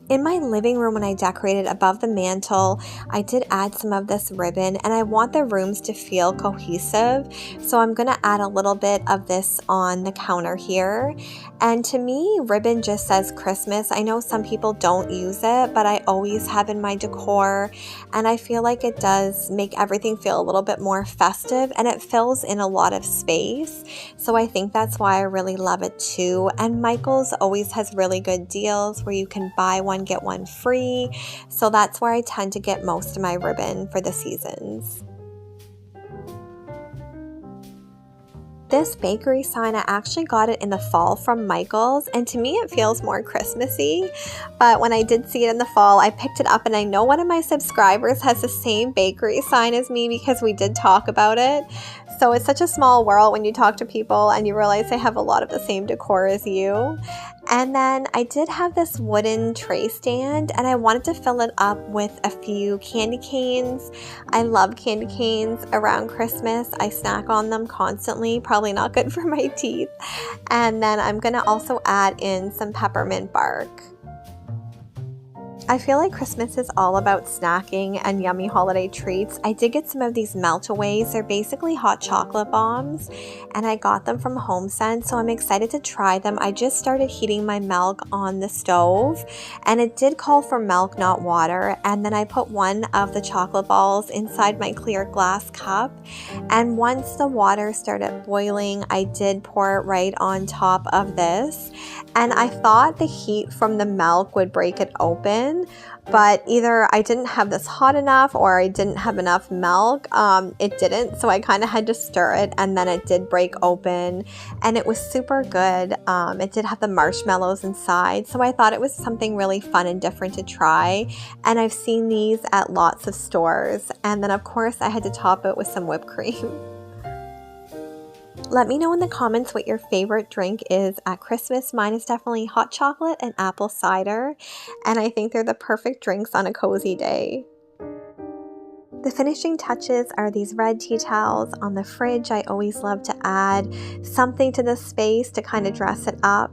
In my living room, when I decorated above the mantle, I did add some of this ribbon, and I want the rooms to feel cohesive. So I'm going to add a little bit of this on the counter here. And to me, ribbon just says Christmas. I know some people don't use it, but I always have in my decor. And I feel like it does make everything feel a little bit more festive, and it fills in a lot of space. So I think that's why I really love it too. And Michael's always has really good deals where you can buy one, get one free. So that's where I tend to get most of my ribbon for the seasons. This bakery sign, I actually got it in the fall from Michael's, and to me it feels more Christmassy. But when I did see it in the fall, I picked it up, and I know one of my subscribers has the same bakery sign as me because we did talk about it. So it's such a small world when you talk to people and you realize they have a lot of the same decor as you. And then I did have this wooden tray stand, and I wanted to fill it up with a few candy canes. I love candy canes around Christmas. I snack on them constantly, probably not good for my teeth. And then I'm going to also add in some peppermint bark. I feel like Christmas is all about snacking and yummy holiday treats. I did get some of these melt-aways. They're basically hot chocolate bombs, and I got them from HomeSense, so I'm excited to try them. I just started heating my milk on the stove, and it did call for milk, not water. And then I put one of the chocolate balls inside my clear glass cup, and once the water started boiling, I did pour it right on top of this. And I thought the heat from the milk would break it open, but either I didn't have this hot enough or I didn't have enough milk. It didn't, so I kind of had to stir it, and then it did break open, and it was super good. It did have the marshmallows inside, so I thought it was something really fun and different to try, and I've seen these at lots of stores. And then of course I had to top it with some whipped cream. Let me know in the comments what your favorite drink is at Christmas. Mine is definitely hot chocolate and apple cider, and I think they're the perfect drinks on a cozy day. The finishing touches are these red tea towels on the fridge. I always love to add something to this space to kind of dress it up.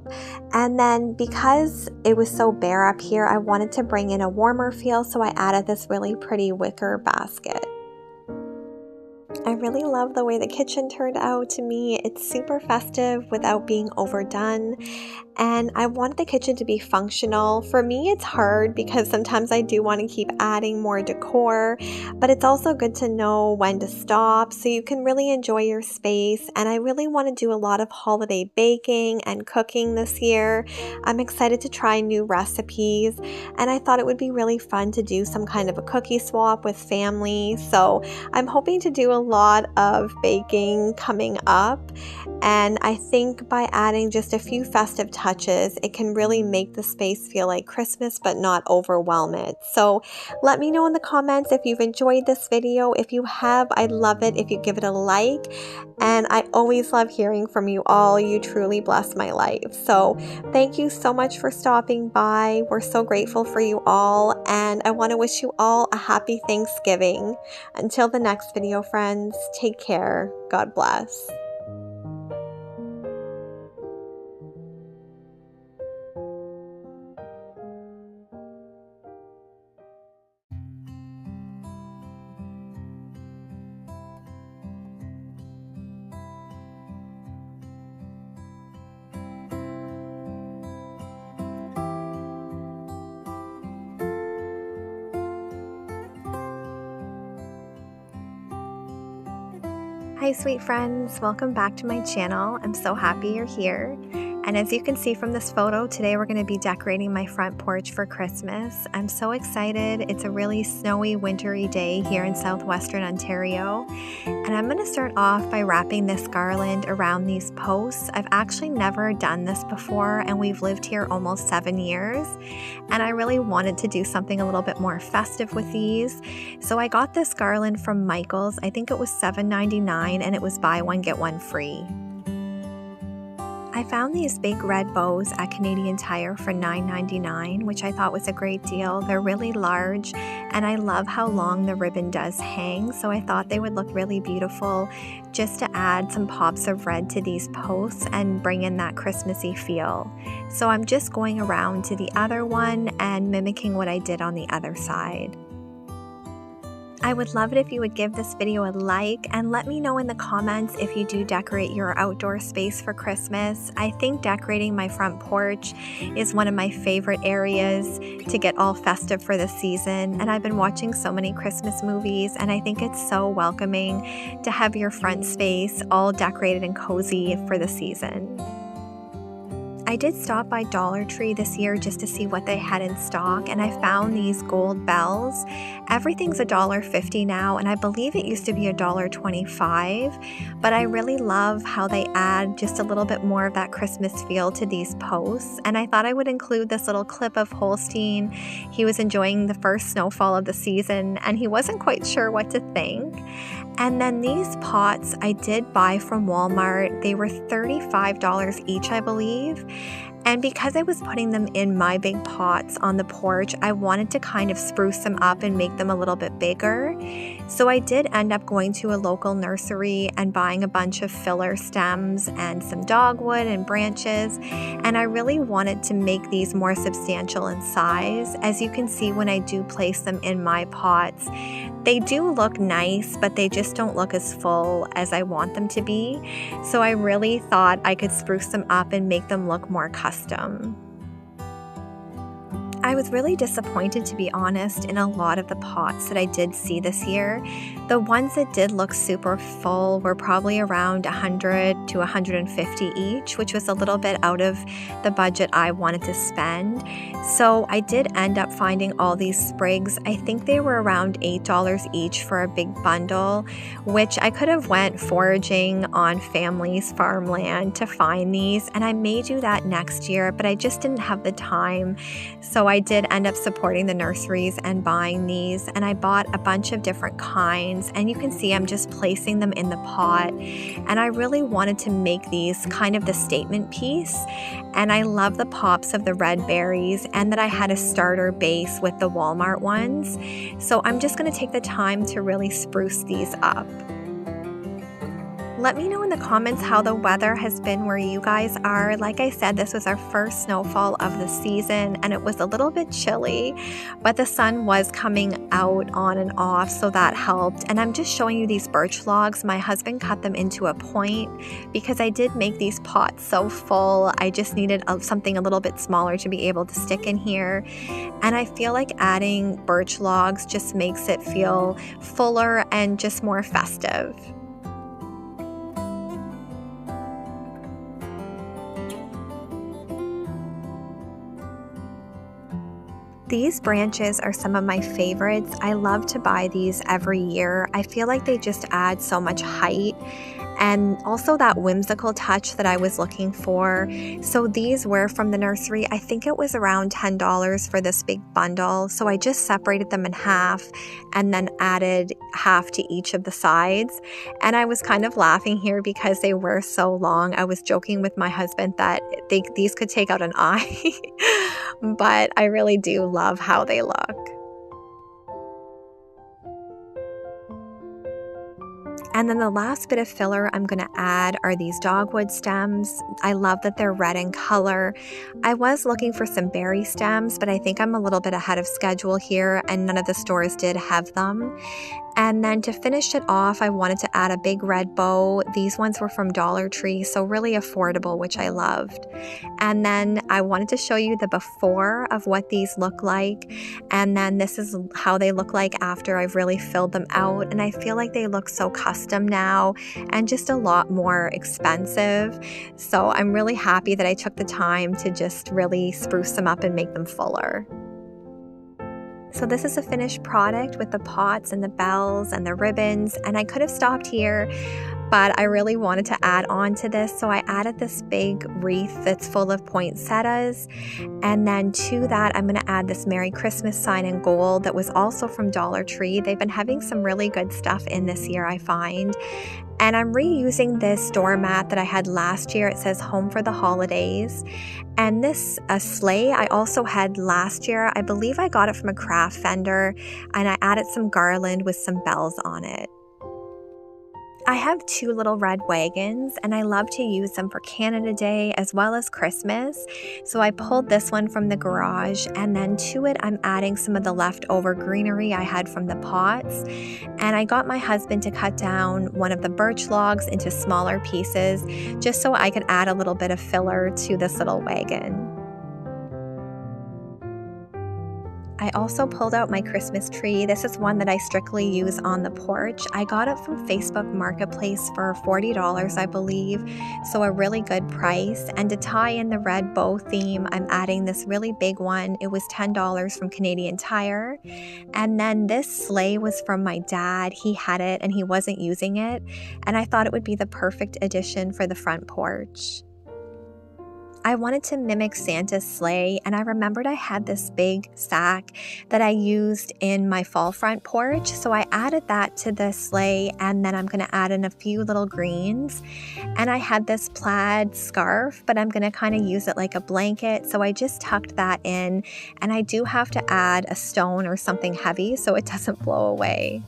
And then because it was so bare up here, I wanted to bring in a warmer feel, so I added this really pretty wicker basket. I really love the way the kitchen turned out. To me, it's super festive without being overdone, and I want the kitchen to be functional. For me, it's hard because sometimes I do want to keep adding more decor, but it's also good to know when to stop so you can really enjoy your space. And I really want to do a lot of holiday baking and cooking this year. I'm excited to try new recipes, and I thought it would be really fun to do some kind of a cookie swap with family. So I'm hoping to do a lot of baking coming up, and I think by adding just a few festive touches, it can really make the space feel like Christmas but not overwhelm it. So let me know in the comments if you've enjoyed this video. If you have, I'd love it if you give it a like, and I always love hearing from you all. You truly bless my life. So thank you so much for stopping by. We're so grateful for you all, and I want to wish you all a happy Thanksgiving. Until the next video, friends, take care. God bless. Hi sweet friends, welcome back to my channel. I'm so happy you're here. And as you can see from this photo, today we're going to be decorating my front porch for Christmas. I'm so excited. It's a really snowy, wintry day here in southwestern Ontario. And I'm going to start off by wrapping this garland around these posts. I've actually never done this before, and we've lived here almost 7 years. And I really wanted to do something a little bit more festive with these. So I got this garland from Michael's. I think it was $7.99, and it was buy one, get one free. I found these big red bows at Canadian Tire for $9.99, which I thought was a great deal. They're really large, and I love how long the ribbon does hang, so I thought they would look really beautiful just to add some pops of red to these posts and bring in that Christmassy feel. So I'm just going around to the other one and mimicking what I did on the other side. I would love it if you would give this video a like and let me know in the comments if you do decorate your outdoor space for Christmas. I think decorating my front porch is one of my favorite areas to get all festive for the season, and I've been watching so many Christmas movies, and I think it's so welcoming to have your front space all decorated and cozy for the season. I did stop by Dollar Tree this year just to see what they had in stock, and I found these gold bells. Everything's $1.50 now, and I believe it used to be $1.25, but I really love how they add just a little bit more of that Christmas feel to these posts, and I thought I would include this little clip of Holstein. He was enjoying the first snowfall of the season, and he wasn't quite sure what to think. And then these pots I did buy from Walmart. They were $35 each, I believe. And because I was putting them in my big pots on the porch, I wanted to kind of spruce them up and make them a little bit bigger. So I did end up going to a local nursery and buying a bunch of filler stems and some dogwood and branches. And I really wanted to make these more substantial in size. As you can see, when I do place them in my pots, they do look nice, but they just don't look as full as I want them to be. So I really thought I could spruce them up and make them look more custom. I was really disappointed, to be honest, in a lot of the pots that I did see this year. The ones that did look super full were probably around $100 to $150 each, which was a little bit out of the budget I wanted to spend. So I did end up finding all these sprigs. I think they were around $8 each for a big bundle, which I could have went foraging on family's farmland to find these, and I may do that next year, but I just didn't have the time. So I did end up supporting the nurseries and buying these, and I bought a bunch of different kinds. vines, and you can see I'm just placing them in the pot. And I really wanted to make these kind of the statement piece. And I love the pops of the red berries, and that I had a starter base with the Walmart ones. So I'm just going to take the time to really spruce these up. Let me know in the comments how the weather has been where you guys are. Like I said, this was our first snowfall of the season, and it was a little bit chilly, but the sun was coming out on and off, so that helped. And I'm just showing you these birch logs. My husband cut them into a point because I did make these pots so full. I just needed something a little bit smaller to be able to stick in here. And I feel like adding birch logs just makes it feel fuller and just more festive. These branches are some of my favorites. I love to buy these every year. I feel like they just add so much height and also that whimsical touch that I was looking for. So these were from the nursery. I think it was around $10 for this big bundle. So I just separated them in half and then added half to each of the sides. And I was kind of laughing here because they were so long. I was joking with my husband that these could take out an eye, but I really do love how they look. And then the last bit of filler I'm going to add are these dogwood stems. I love that they're red in color. I was looking for some berry stems, but I think I'm a little bit ahead of schedule here, and none of the stores did have them. And then to finish it off, I wanted to add a big red bow. These ones were from Dollar Tree, so really affordable, which I loved. And then I wanted to show you the before of what these look like. And then this is how they look like after I've really filled them out. And I feel like they look so custom now and just a lot more expensive. So I'm really happy that I took the time to just really spruce them up and make them fuller. So this is a finished product with the pots and the bells and the ribbons, and I could have stopped here, but I really wanted to add on to this, so I added this big wreath that's full of poinsettias, and then to that I'm going to add this Merry Christmas sign in gold that was also from Dollar Tree. They've been having some really good stuff in this year, I find. And I'm reusing this doormat that I had last year. It says Home for the Holidays. And this sleigh I also had last year. I believe I got it from a craft vendor, and I added some garland with some bells on it. I have two little red wagons, and I love to use them for Canada Day as well as Christmas. So I pulled this one from the garage, and then to it I'm adding some of the leftover greenery I had from the pots. And I got my husband to cut down one of the birch logs into smaller pieces just so I could add a little bit of filler to this little wagon. I also pulled out my Christmas tree. This is one that I strictly use on the porch. I got it from Facebook Marketplace for $40, I believe, so a really good price. And to tie in the red bow theme, I'm adding this really big one. It was $10 from Canadian Tire. And then this sleigh was from my dad. He had it and he wasn't using it, and I thought it would be the perfect addition for the front porch. I wanted to mimic Santa's sleigh, and I remembered I had this big sack that I used in my fall front porch, so I added that to the sleigh, and then I'm going to add in a few little greens. And I had this plaid scarf, but I'm going to kind of use it like a blanket, so I just tucked that in, and I do have to add a stone or something heavy so it doesn't blow away.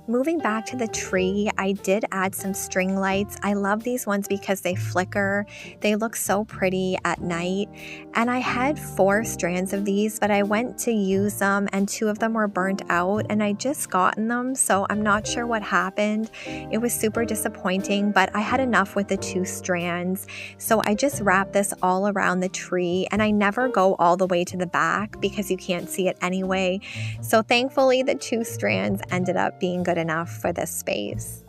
Moving back to the tree, I did add some string lights. I love these ones because they flicker. They look so pretty at night. And I had 4 strands of these, but I went to use them and 2 of them were burnt out, and I just gotten them, so I'm not sure what happened. It was super disappointing, but I had enough with the 2 strands. So I just wrapped this all around the tree, and I never go all the way to the back because you can't see it anyway. So thankfully the 2 strands ended up being good enough for this space.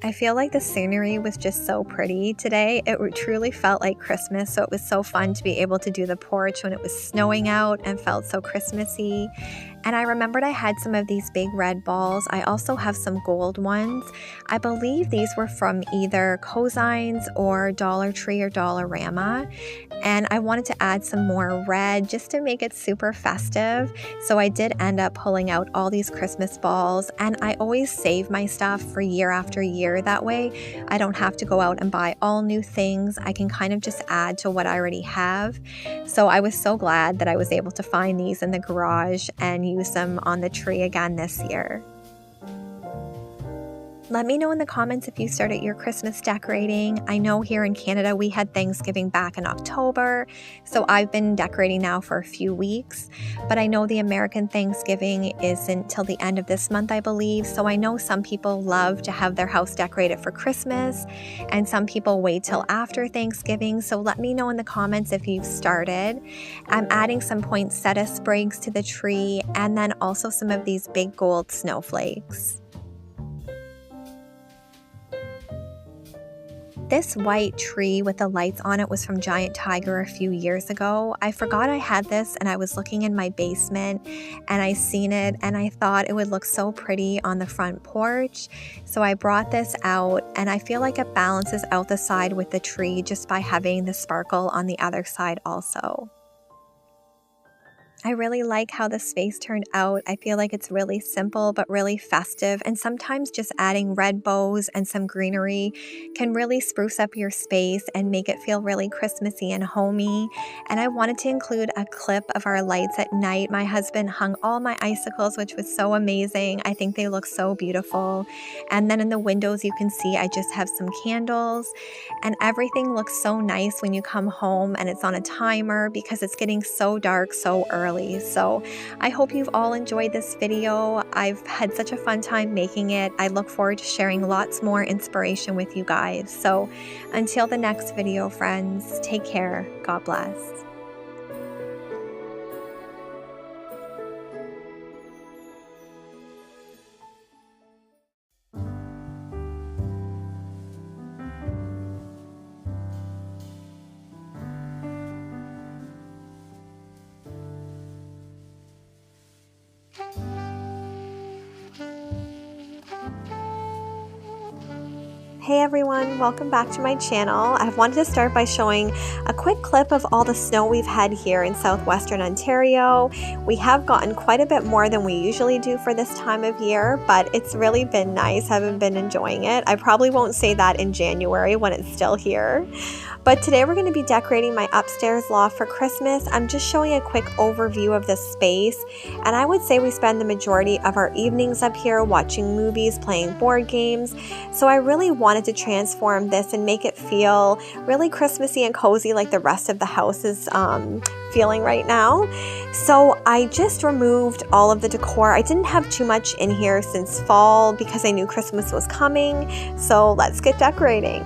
I feel like the scenery was just so pretty today. It truly felt like Christmas, so it was so fun to be able to do the porch when it was snowing out and felt so Christmassy. And I remembered I had some of these big red balls. I also have some gold ones. I believe these were from either Cozines or Dollar Tree or Dollarama. And I wanted to add some more red just to make it super festive. So I did end up pulling out all these Christmas balls, and I always save my stuff for year after year. That way I don't have to go out and buy all new things. I can kind of just add to what I already have. So I was so glad that I was able to find these in the garage and use them on the tree again this year. Let me know in the comments if you started your Christmas decorating. I know here in Canada we had Thanksgiving back in October, so I've been decorating now for a few weeks. But I know the American Thanksgiving isn't till the end of this month, I believe. So I know some people love to have their house decorated for Christmas, and some people wait till after Thanksgiving. So let me know in the comments if you've started. I'm adding some poinsettia sprigs to the tree, and then also some of these big gold snowflakes. This white tree with the lights on it was from Giant Tiger a few years ago. I forgot I had this, and I was looking in my basement and I seen it and I thought it would look so pretty on the front porch. So I brought this out, and I feel like it balances out the side with the tree just by having the sparkle on the other side also. I really like how the space turned out. I feel like it's really simple but really festive, and sometimes just adding red bows and some greenery can really spruce up your space and make it feel really Christmassy and homey. And I wanted to include a clip of our lights at night. My husband hung all my icicles, which was so amazing. I think they look so beautiful. And then in the windows you can see I just have some candles, and everything looks so nice when you come home and it's on a timer because it's getting so dark so early. So I hope you've all enjoyed this video. I've had such a fun time making it. I look forward to sharing lots more inspiration with you guys. So until the next video, friends, take care. God bless. Hey everyone, welcome back to my channel. I wanted to start by showing a quick clip of all the snow we've had here in southwestern Ontario. We have gotten quite a bit more than we usually do for this time of year, but it's really been nice. I've been enjoying it. I probably won't say that in January when it's still here. But today we're going to be decorating my upstairs loft for Christmas. I'm just showing a quick overview of this space, and I would say we spend the majority of our evenings up here watching movies, playing board games. So I really wanted to transform this and make it feel really Christmassy and cozy like the rest of the house is feeling right now. So I just removed all of the decor. I didn't have too much in here since fall because I knew Christmas was coming. So let's get decorating.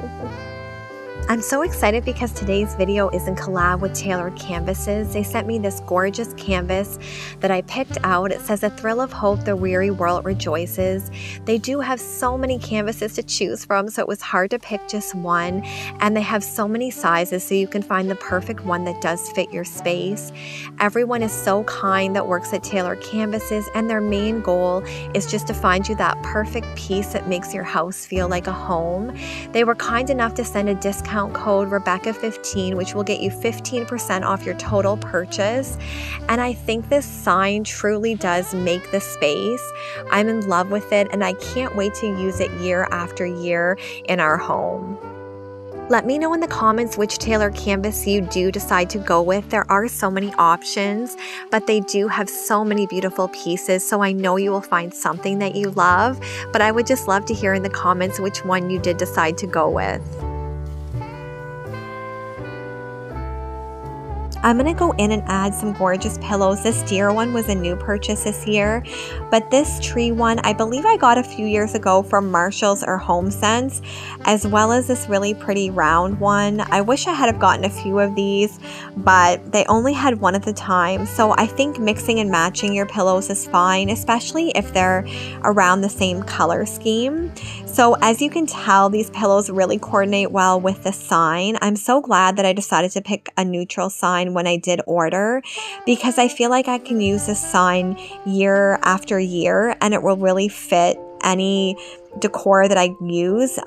I'm so excited because today's video is in collab with Tailored Canvases. They sent me this gorgeous canvas that I picked out. It says, "A thrill of hope, the weary world rejoices." They do have so many canvases to choose from, so it was hard to pick just one. And they have so many sizes, so you can find the perfect one that does fit your space. Everyone is so kind that works at Tailored Canvases, and their main goal is just to find you that perfect piece that makes your house feel like a home. They were kind enough to send a discount code Rebekah15, which will get you 15% off your total purchase. And I think this sign truly does make the space. I'm in love with it, and I can't wait to use it year after year in our home. Let me know in the comments which tailored canvas you do decide to go with. There are so many options, but they do have so many beautiful pieces, so I know you will find something that you love, but I would just love to hear in the comments which one you did decide to go with. I'm going to go in and add some gorgeous pillows. This deer one was a new purchase this year, but this tree one, I believe I got a few years ago from Marshall's or HomeSense, as well as this really pretty round one. I wish I had have gotten a few of these, but they only had one at the time. So I think mixing and matching your pillows is fine, especially if they're around the same color scheme. So as you can tell, these pillows really coordinate well with the sign. I'm so glad that I decided to pick a neutral sign when I did order, because I feel like I can use this sign year after year and it will really fit any decor that I use,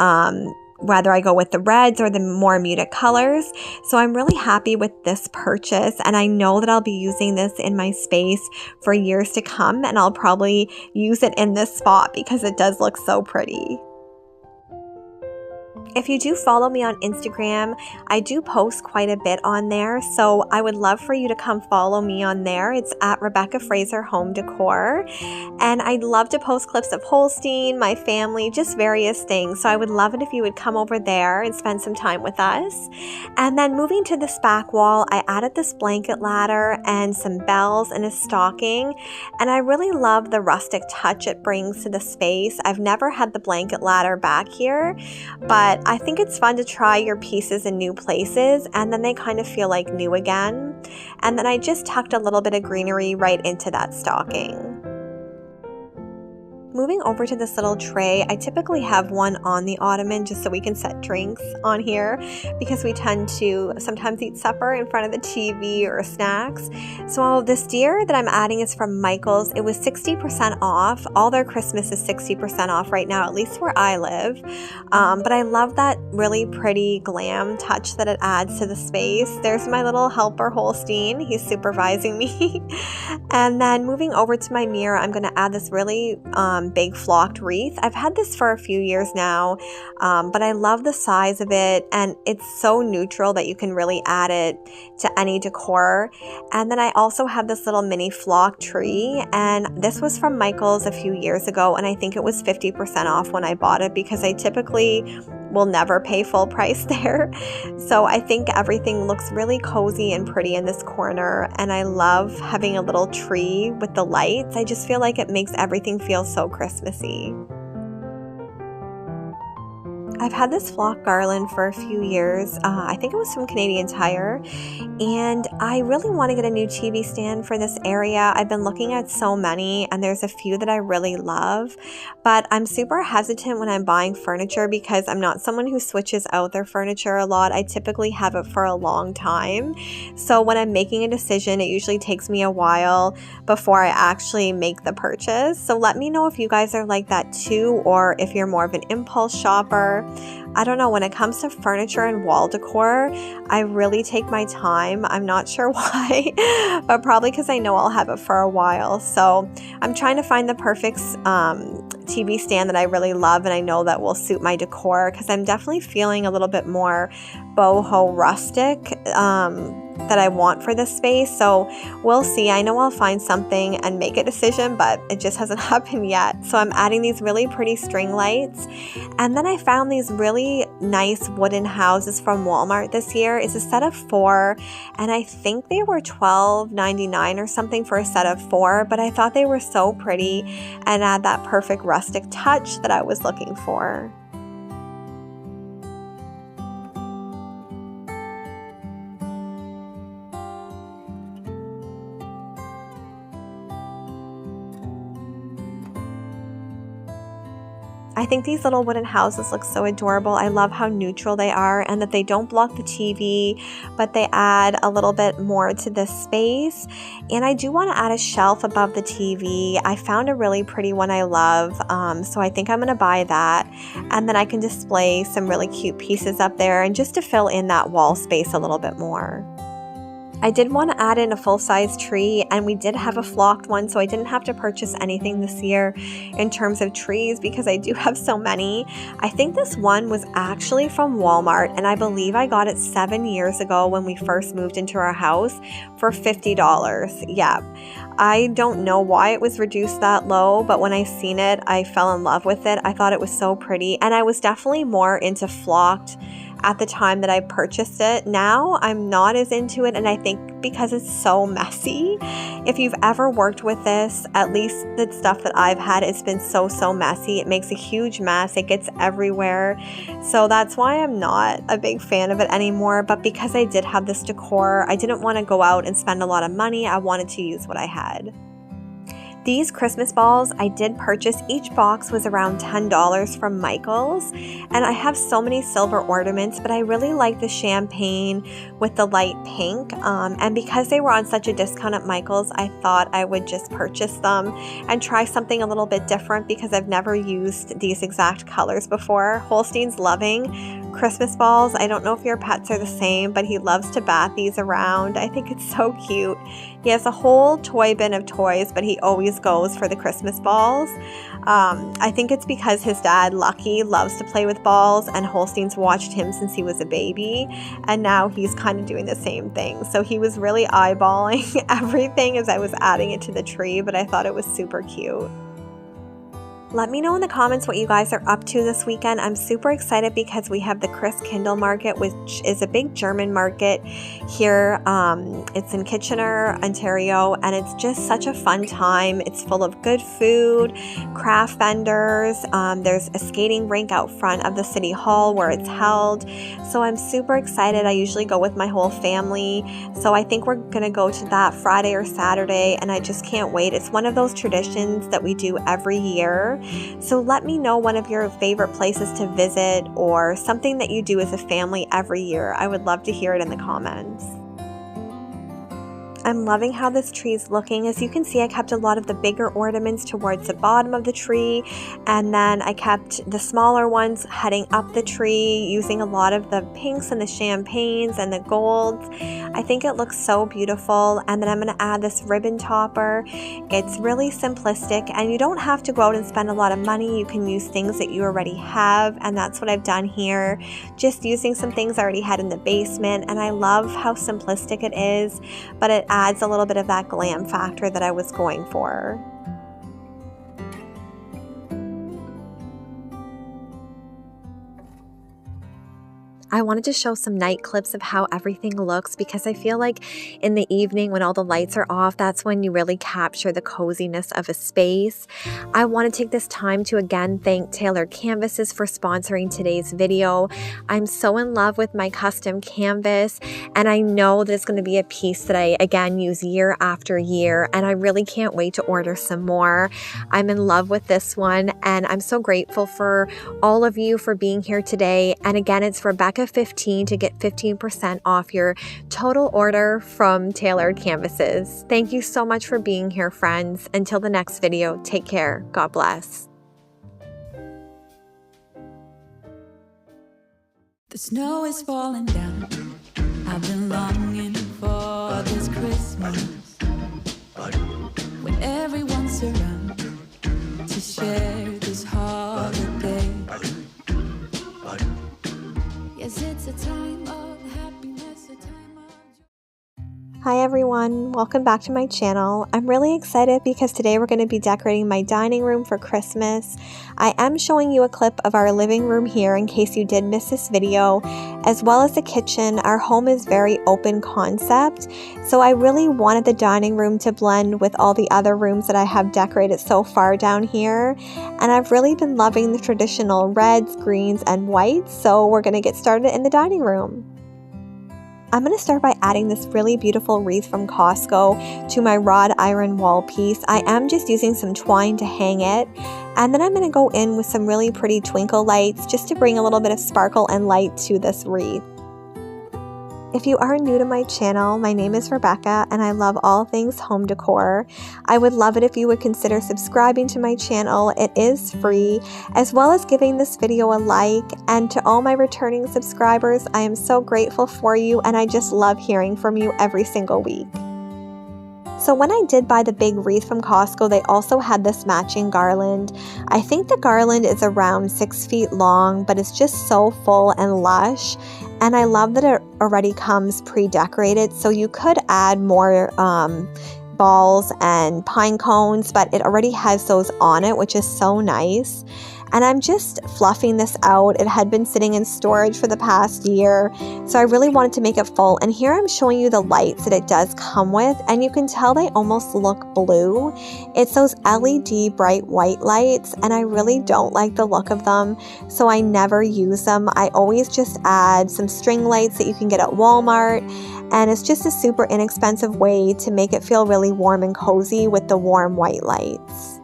whether I go with the reds or the more muted colors. So I'm really happy with this purchase, and I know that I'll be using this in my space for years to come, and I'll probably use it in this spot because it does look so pretty. If you do follow me on Instagram, I do post quite a bit on there, so I would love for you to come follow me on there. It's at Rebekahsharonfraser Home Decor, and I'd love to post clips of Holstein, my family, just various things. So I would love it if you would come over there and spend some time with us. And then moving to this back wall, I added this blanket ladder and some bells and a stocking, and I really love the rustic touch it brings to the space. I've never had the blanket ladder back here, but I think it's fun to try your pieces in new places, and then they kind of feel like new again. And then I just tucked a little bit of greenery right into that stocking. Moving over to this little tray, I typically have one on the ottoman just so we can set drinks on here, because we tend to sometimes eat supper in front of the TV or snacks. So this deer that I'm adding is from Michael's. It was 60% off. All their Christmas is 60% off right now, at least where I live. But I love that really pretty glam touch that it adds to the space. There's my little helper Holstein. He's supervising me. And then moving over to my mirror, I'm going to add this really big flocked wreath. I've had this for a few years now, but I love the size of it, and it's so neutral that you can really add it to any decor. And then I also have this little mini flock tree, and this was from Michael's a few years ago, and I think it was 50% off when I bought it, because I typically will never pay full price there. So I think everything looks really cozy and pretty in this corner, and I love having a little tree with the lights. I just feel like it makes everything feel so Christmassy. I've had this flock garland for a few years. I think it was from Canadian Tire, and I really want to get a new TV stand for this area. I've been looking at so many, and there's a few that I really love, but I'm super hesitant when I'm buying furniture because I'm not someone who switches out their furniture a lot. I typically have it for a long time. So when I'm making a decision, it usually takes me a while before I actually make the purchase. So let me know if you guys are like that too, or if you're more of an impulse shopper. I don't know, when it comes to furniture and wall decor, I really take my time. I'm not sure why, but probably because I know I'll have it for a while. So I'm trying to find the perfect TV stand that I really love and I know that will suit my decor, because I'm definitely feeling a little bit more boho rustic that I want for this space. So we'll see. I know I'll find something and make a decision, but it just hasn't happened yet. So I'm adding these really pretty string lights. And then I found these really nice wooden houses from Walmart this year. It's a set of 4, and I think they were $12.99 or something for a set of 4, but I thought they were so pretty and add that perfect rustic touch that I was looking for. I think these little wooden houses look so adorable. I love how neutral they are and that they don't block the TV, but they add a little bit more to this space. And I do want to add a shelf above the TV. I found a really pretty one I love, so I think I'm going to buy that. And then I can display some really cute pieces up there, and just to fill in that wall space a little bit more. I did want to add in a full-size tree, and we did have a flocked one, so I didn't have to purchase anything this year in terms of trees because I do have so many. I think this one was actually from Walmart, and I believe I got it 7 years ago when we first moved into our house for $50. Yeah, I don't know why it was reduced that low, but when I seen it, I fell in love with it. I thought it was so pretty, and I was definitely more into flocked at the time that I purchased it. Now I'm not as into it, and I think because it's so messy. If you've ever worked with this, at least the stuff that I've had, it's been so messy. It makes a huge mess. It gets everywhere. So that's why I'm not a big fan of it anymore. But because I did have this decor, I didn't want to go out and spend a lot of money. I wanted to use what I had. These Christmas balls I did purchase. Each box was around $10 from Michael's, and I have so many silver ornaments, but I really like the champagne with the light pink, and because they were on such a discount at Michael's, I thought I would just purchase them and try something a little bit different because I've never used these exact colors before. Holstein's loving Christmas balls. I don't know if your pets are the same, but he loves to bat these around. I think it's so cute. He has a whole toy bin of toys, but he always goes for the Christmas balls. I think it's because his dad, Lucky, loves to play with balls, and Holstein's watched him since he was a baby, and now he's kind of doing the same thing. So he was really eyeballing everything as I was adding it to the tree, but I thought it was super cute. Let me know in the comments what you guys are up to this weekend. I'm super excited because we have the Christkindl market, which is a big German market here. It's in Kitchener, Ontario, and it's just such a fun time. It's full of good food, craft vendors. There's a skating rink out front of the city hall where it's held. So I'm super excited. I usually go with my whole family. So I think we're going to go to that Friday or Saturday, and I just can't wait. It's one of those traditions that we do every year. So let me know one of your favorite places to visit or something that you do as a family every year. I would love to hear it in the comments. I'm loving how this tree is looking. As you can see, I kept a lot of the bigger ornaments towards the bottom of the tree, and then I kept the smaller ones heading up the tree, using a lot of the pinks and the champagnes and the golds. I think it looks so beautiful. And then I'm going to add this ribbon topper. It's really simplistic, and you don't have to go out and spend a lot of money. You can use things that you already have, and that's what I've done here. Just using some things I already had in the basement, and I love how simplistic it is, but it adds a little bit of that glam factor that I was going for. I wanted to show some night clips of how everything looks because I feel like in the evening when all the lights are off, that's when you really capture the coziness of a space. I want to take this time to again thank Tailored Canvases for sponsoring today's video. I'm so in love with my custom canvas, and I know that it's going to be a piece that I again use year after year, and I really can't wait to order some more. I'm in love with this one, and I'm so grateful for all of you for being here today. And again, it's Rebekah15 to get 15% off your total order from Tailored Canvases. Thank you so much for being here, friends. Until the next video, take care. God bless. The snow is falling down. I've been longing for this Christmas when everyone's around to share this holiday. Yes, it's a time of happiness, a time of joy. Hi everyone, welcome back to my channel. I'm really excited because today we're going to be decorating my dining room for Christmas. I am showing you a clip of our living room here in case you did miss this video, as well as the kitchen. Our home is very open concept, so I really wanted the dining room to blend with all the other rooms that I have decorated so far down here, and I've really been loving the traditional reds, greens, and whites, so we're going to get started in the dining room. I'm going to start by adding this really beautiful wreath from Costco to my wrought iron wall piece. I am just using some twine to hang it, and then I'm going to go in with some really pretty twinkle lights just to bring a little bit of sparkle and light to this wreath. If you are new to my channel, my name is Rebekah and I love all things home decor. I would love it if you would consider subscribing to my channel. It is free, as well as giving this video a like. And to all my returning subscribers, I am so grateful for you, and I just love hearing from you every single week. So when I did buy the big wreath from Costco, they also had this matching garland. I think the garland is around 6 feet long, but it's just so full and lush. And I love that it already comes pre-decorated, so you could add more balls and pine cones, but it already has those on it, which is so nice. and I'm just fluffing this out. It had been sitting in storage for the past year, so I really wanted to make it full. And here I'm showing you the lights that it does come with, and you can tell they almost look blue. It's those LED bright white lights, and I really don't like the look of them, so I never use them. I always just add some string lights that you can get at Walmart, and it's just a super inexpensive way to make it feel really warm and cozy with the warm white lights.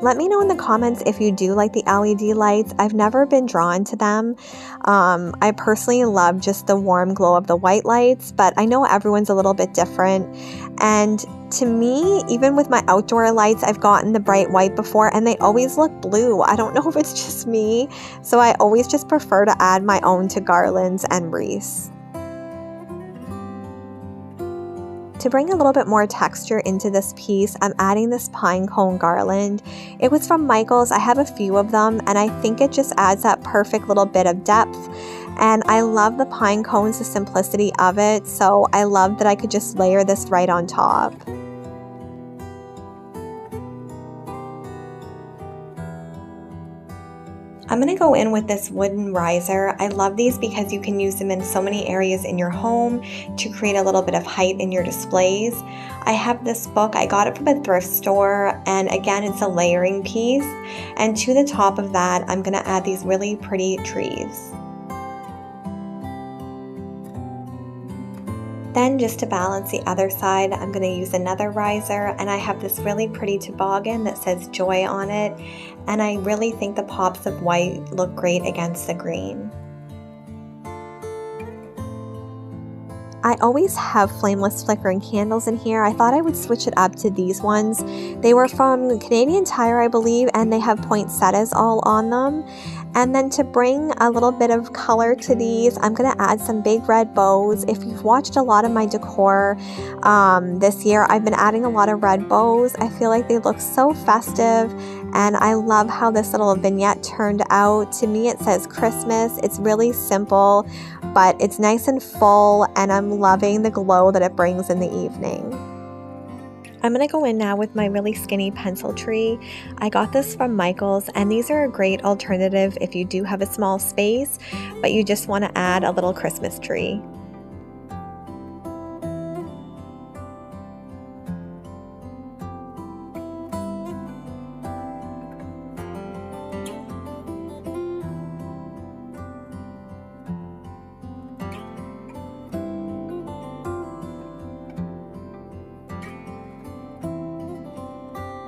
Let me know in the comments if you do like the LED lights. I've never been drawn to them. I personally love just the warm glow of the white lights, but I know everyone's a little bit different. And to me, even with my outdoor lights, I've gotten the bright white before and they always look blue. I don't know if it's just me, so I always just prefer to add my own to garlands and wreaths. To bring a little bit more texture into this piece, I'm adding this pine cone garland. It was from Michael's. I have a few of them, and I think it just adds that perfect little bit of depth. And I love the pine cones, the simplicity of it, so I love that I could just layer this right on top. I'm going to go in with this wooden riser. I love these because you can use them in so many areas in your home to create a little bit of height in your displays. I have this book. I got it from a thrift store, and again, it's a layering piece. And to the top of that, I'm going to add these really pretty trees. Then just to balance the other side, I'm going to use another riser, and I have this really pretty toboggan that says joy on it, and I really think the pops of white look great against the green. I always have flameless flickering candles in here. I thought I would switch it up to these ones. They were from Canadian Tire, I believe, and they have poinsettias all on them. And then to bring a little bit of color to these, I'm going to add some big red bows. If you've watched a lot of my decor this year, I've been adding a lot of red bows. I feel like they look so festive, and I love how this little vignette turned out. To me, it says Christmas. It's really simple, but it's nice and full, and I'm loving the glow that it brings in the evening. I'm going to go in now with my really skinny pencil tree. I got this from Michael's, and these are a great alternative if you do have a small space, but you just want to add a little Christmas tree.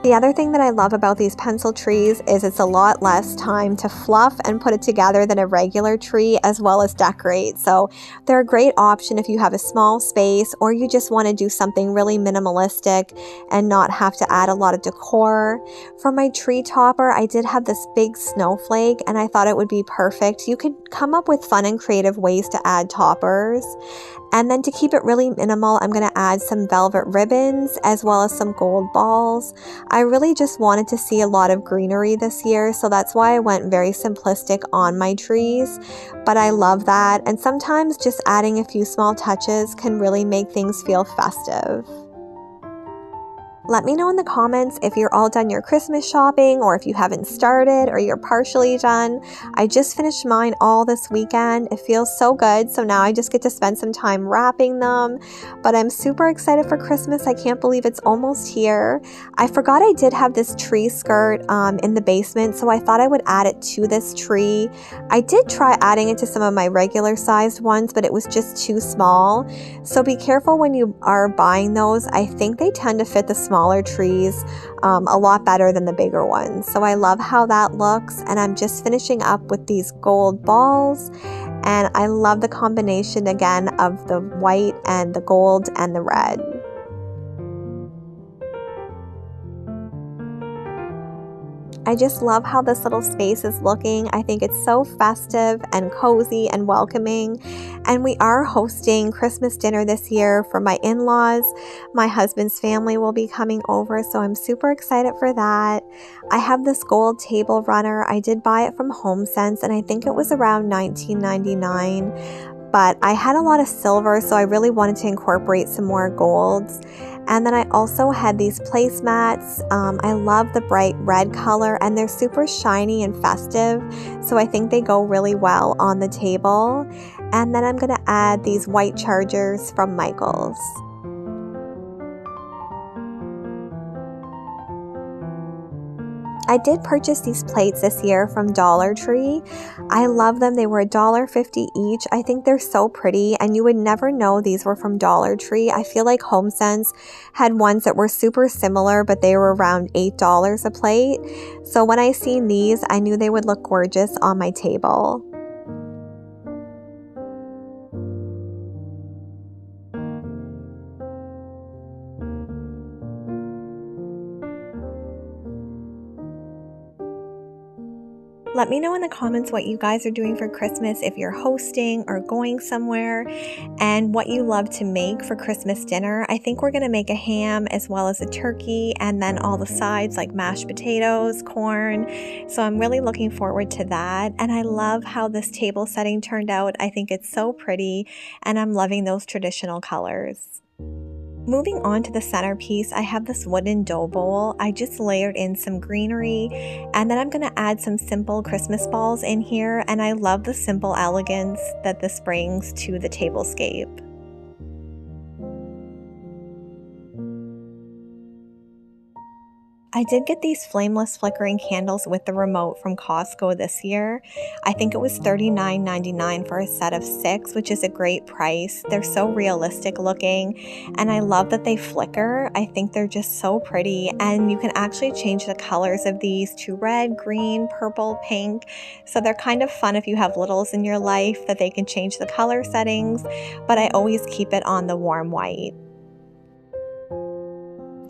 The other thing that I love about these pencil trees is it's a lot less time to fluff and put it together than a regular tree, as well as decorate. So they're a great option if you have a small space or you just want to do something really minimalistic and not have to add a lot of decor. For my tree topper, I did have this big snowflake, and I thought it would be perfect. You could come up with fun and creative ways to add toppers. And then to keep it really minimal, I'm going to add some velvet ribbons as well as some gold balls. I really just wanted to see a lot of greenery this year, so that's why I went very simplistic on my trees. But I love that, and sometimes just adding a few small touches can really make things feel festive. Let me know in the comments if you're all done your Christmas shopping, or if you haven't started or you're partially done. I just finished mine all this weekend. It feels so good, so now I just get to spend some time wrapping them. But I'm super excited for Christmas. I can't believe it's almost here. I forgot I did have this tree skirt in the basement, so I thought I would add it to this tree. I did try adding it to some of my regular sized ones, but it was just too small. So be careful when you are buying those. I think they tend to fit the smaller trees a lot better than the bigger ones. So I love how that looks, and I'm just finishing up with these gold balls, and I love the combination again of the white and the gold and the red. I just love how this little space is looking. I think it's so festive and cozy and welcoming. And we are hosting Christmas dinner this year for my in-laws. My husband's family will be coming over, so I'm super excited for that. I have this gold table runner. I did buy it from HomeSense, and I think it was around $19.99. But I had a lot of silver, so I really wanted to incorporate some more golds. And then I also had these placemats. I love the bright red color and they're super shiny and festive, so I think they go really well on the table. And then I'm going to add these white chargers from Michaels. I did purchase these plates this year from Dollar Tree. I love them. They were $1.50 each. I think they're so pretty, and you would never know these were from Dollar Tree. I feel like HomeSense had ones that were super similar, but they were around $8 a plate. So when I seen these, I knew they would look gorgeous on my table. Let me know in the comments what you guys are doing for Christmas, if you're hosting or going somewhere, and what you love to make for Christmas dinner. I think we're going to make a ham as well as a turkey, and then all the sides like mashed potatoes, corn. So I'm really looking forward to that. And I love how this table setting turned out. I think it's so pretty, and I'm loving those traditional colors. Moving on to the centerpiece, I have this wooden dough bowl. I just layered in some greenery, and then I'm going to add some simple Christmas balls in here, and I love the simple elegance that this brings to the tablescape. I did get these flameless flickering candles with the remote from Costco this year. I think it was $39.99 for a set of 6, which is a great price. They're so realistic looking, and I love that they flicker. I think they're just so pretty, and you can actually change the colors of these to red, green, purple, pink. So they're kind of fun if you have littles in your life that they can change the color settings, but I always keep it on the warm white.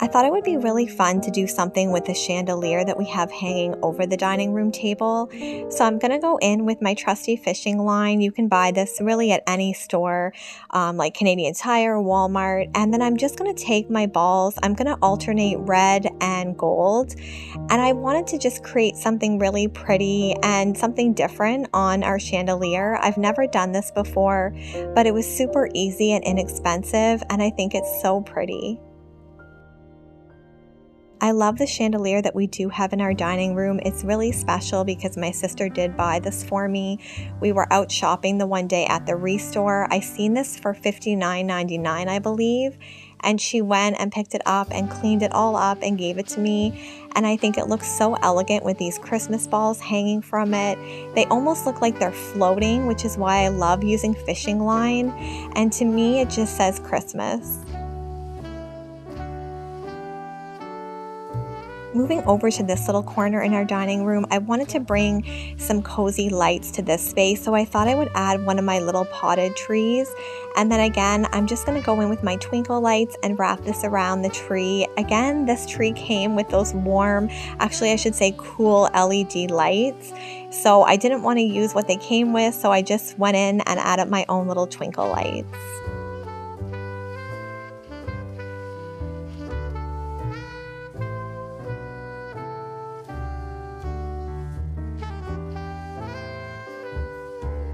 I thought it would be really fun to do something with the chandelier that we have hanging over the dining room table. So I'm going to go in with my trusty fishing line. You can buy this really at any store, like Canadian Tire, Walmart. And then I'm just going to take my balls. I'm going to alternate red and gold. And I wanted to just create something really pretty and something different on our chandelier. I've never done this before, but it was super easy and inexpensive, and I think it's so pretty. I love the chandelier that we do have in our dining room. It's really special because my sister did buy this for me. We were out shopping the one day at the Restore. I seen this for $59.99, I believe, and she went and picked it up and cleaned it all up and gave it to me. And I think it looks so elegant with these Christmas balls hanging from it. They almost look like they're floating, which is why I love using fishing line. And to me, it just says Christmas. Moving over to this little corner in our dining room, I wanted to bring some cozy lights to this space, so I thought I would add one of my little potted trees. And then again, I'm just going to go in with my twinkle lights and wrap this around the tree. Again, this tree came with those warm, actually I should say cool LED lights. So I didn't want to use what they came with, so I just went in and added my own little twinkle lights.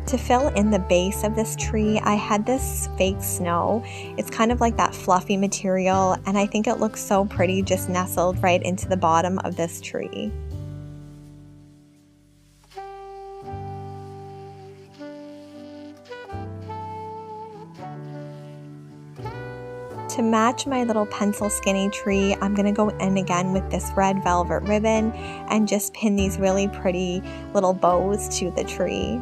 To fill in the base of this tree, I had this fake snow. It's kind of like that fluffy material, and I think it looks so pretty just nestled right into the bottom of this tree. To match my little pencil skinny tree, I'm going to go in again with this red velvet ribbon and just pin these really pretty little bows to the tree.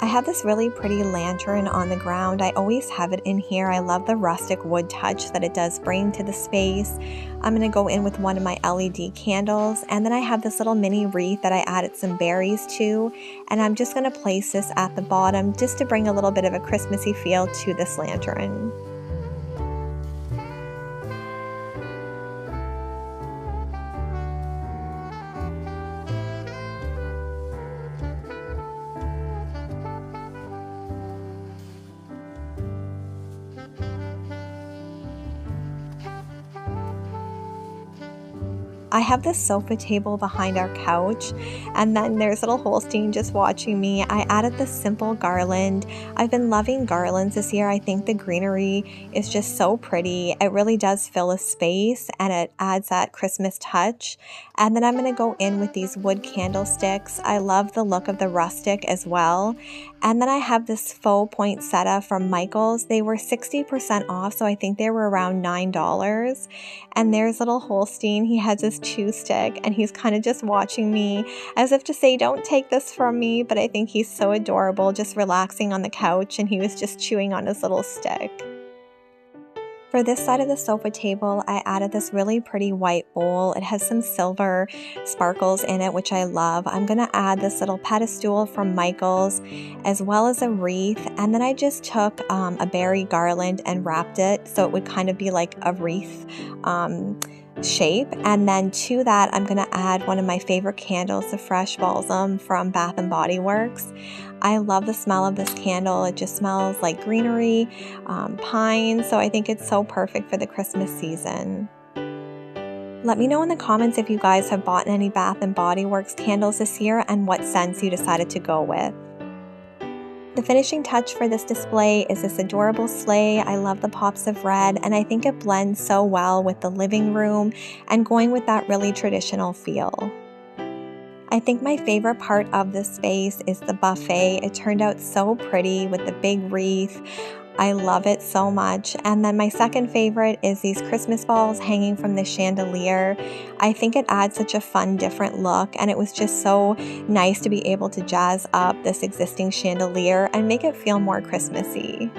I have this really pretty lantern on the ground. I always have it in here. I love the rustic wood touch that it does bring to the space. I'm going to go in with one of my LED candles, and then I have this little mini wreath that I added some berries to, and I'm just going to place this at the bottom just to bring a little bit of a Christmassy feel to this lantern. I have this sofa table behind our couch, and then there's little Holstein just watching me. I added this simple garland. I've been loving garlands this year. I think the greenery is just so pretty. It really does fill a space and it adds that Christmas touch. And then I'm going to go in with these wood candlesticks. I love the look of the rustic as well. And then I have this faux poinsettia from Michael's. They were 60% off, so I think they were around $9. And there's little Holstein. He has his chew stick and he's kind of just watching me as if to say, don't take this from me. But I think he's so adorable, just relaxing on the couch, and he was just chewing on his little stick. For this side of the sofa table, I added this really pretty white bowl. It has some silver sparkles in it, which I love. I'm going to add this little pedestal from Michael's as well as a wreath. And then I just took a berry garland and wrapped it so it would kind of be like a wreath shape. And then to that, I'm going to add one of my favorite candles, the Fresh Balsam from Bath & Body Works. I love the smell of this candle. It just smells like greenery, pine, so I think it's so perfect for the Christmas season. Let me know in the comments if you guys have bought any Bath & Body Works candles this year and what scents you decided to go with. The finishing touch for this display is this adorable sleigh. I love the pops of red, and I think it blends so well with the living room and going with that really traditional feel. I think my favorite part of this space is the buffet. It turned out so pretty with the big wreath. I love it so much. And then my second favorite is these Christmas balls hanging from the chandelier. I think it adds such a fun, different look, and it was just so nice to be able to jazz up this existing chandelier and make it feel more Christmassy.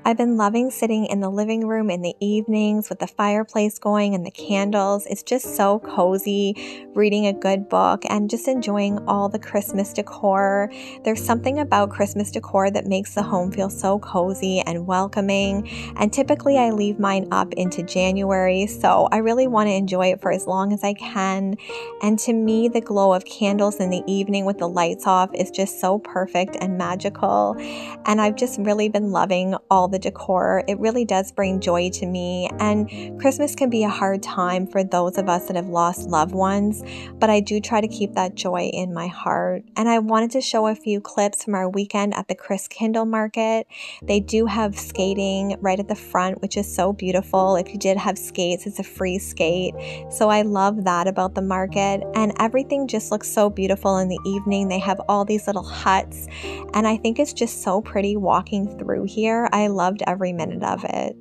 I've been loving sitting in the living room in the evenings with the fireplace going and the candles. It's just so cozy, reading a good book and just enjoying all the Christmas decor. There's something about Christmas decor that makes the home feel so cozy and welcoming. And typically I leave mine up into January, so I really want to enjoy it for as long as I can. And to me, the glow of candles in the evening with the lights off is just so perfect and magical. And I've just really been loving all the decor. It really does bring joy to me, and Christmas can be a hard time for those of us that have lost loved ones, but I do try to keep that joy in my heart. And I wanted to show a few clips from our weekend at the Christkindl market. They do have skating right at the front, which is so beautiful. If you did have skates, it's a free skate, so I love that about the market. And everything just looks so beautiful in the evening. They have all these little huts, and I think it's just so pretty walking through here. I loved every minute of it.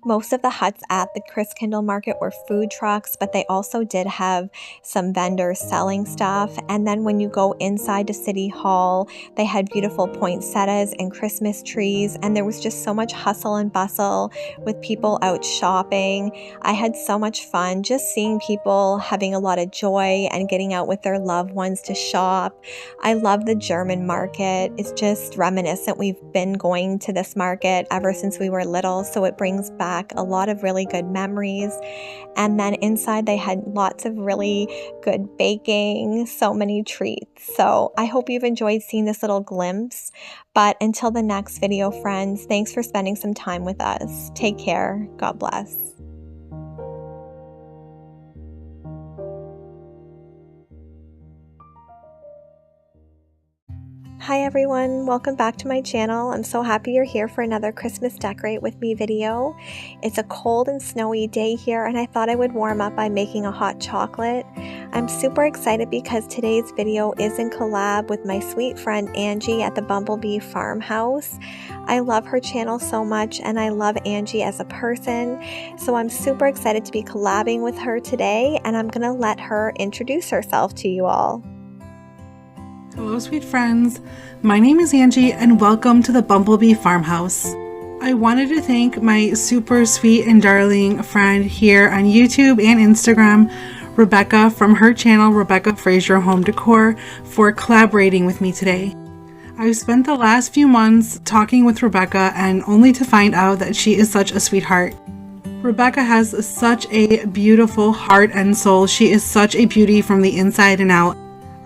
Most of the huts at the Christkindl market were food trucks, but they also did have some vendors selling stuff. And then when you go inside to City Hall, they had beautiful poinsettias and Christmas trees, and there was just so much hustle and bustle with people out shopping. I had so much fun just seeing people having a lot of joy and getting out with their loved ones to shop. I love the German market. It's just reminiscent. We've been going to this market ever since we were little, so it brings back a lot of really good memories. And then inside they had lots of really good baking, so many treats. So I hope you've enjoyed seeing this little glimpse. But until the next video, friends, thanks for spending some time with us. Take care. God bless. Hi everyone, welcome back to my channel. I'm so happy you're here for another Christmas Decorate With Me video. It's a cold and snowy day here, and I thought I would warm up by making a hot chocolate. I'm super excited because today's video is in collab with my sweet friend Angie at the Bumblebee Farmhouse. I love her channel so much, and I love Angie as a person, so I'm super excited to be collabing with her today, and I'm gonna let her introduce herself to you all. Hello sweet friends, my name is Angie and welcome to the Bumblebee Farmhouse. I wanted to thank my super sweet and darling friend here on YouTube and Instagram, Rebecca from her channel Rebekahsharonfraser Home Decor, for collaborating with me today. I've spent the last few months talking with Rebecca and only to find out that she is such a sweetheart. Rebecca has such a beautiful heart and soul. She is such a beauty from the inside and out.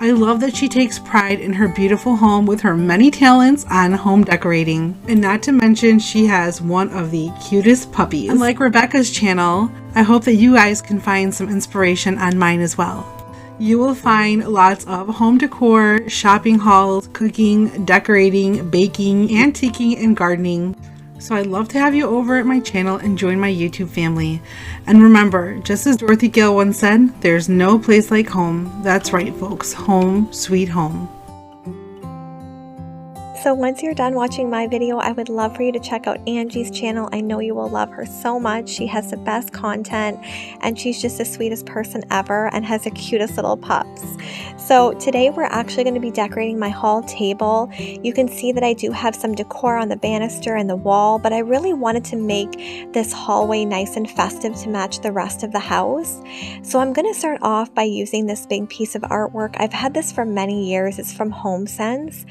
I love that she takes pride in her beautiful home with her many talents on home decorating. And not to mention, she has one of the cutest puppies. And like Rebekah's channel, I hope that you guys can find some inspiration on mine as well. You will find lots of home decor, shopping hauls, cooking, decorating, baking, antiquing, and gardening. So I'd love to have you over at my channel and join my YouTube family. And remember, just as Dorothy Gale once said, there's no place like home. That's right, folks. Home, sweet home. So once you're done watching my video, I would love for you to check out Angie's channel. I know you will love her so much. She has the best content and she's just the sweetest person ever and has the cutest little pups. So today we're actually going to be decorating my hall table. You can see that I do have some decor on the banister and the wall, but I really wanted to make this hallway nice and festive to match the rest of the house. So I'm going to start off by using this big piece of artwork. I've had this for many years. It's from HomeSense.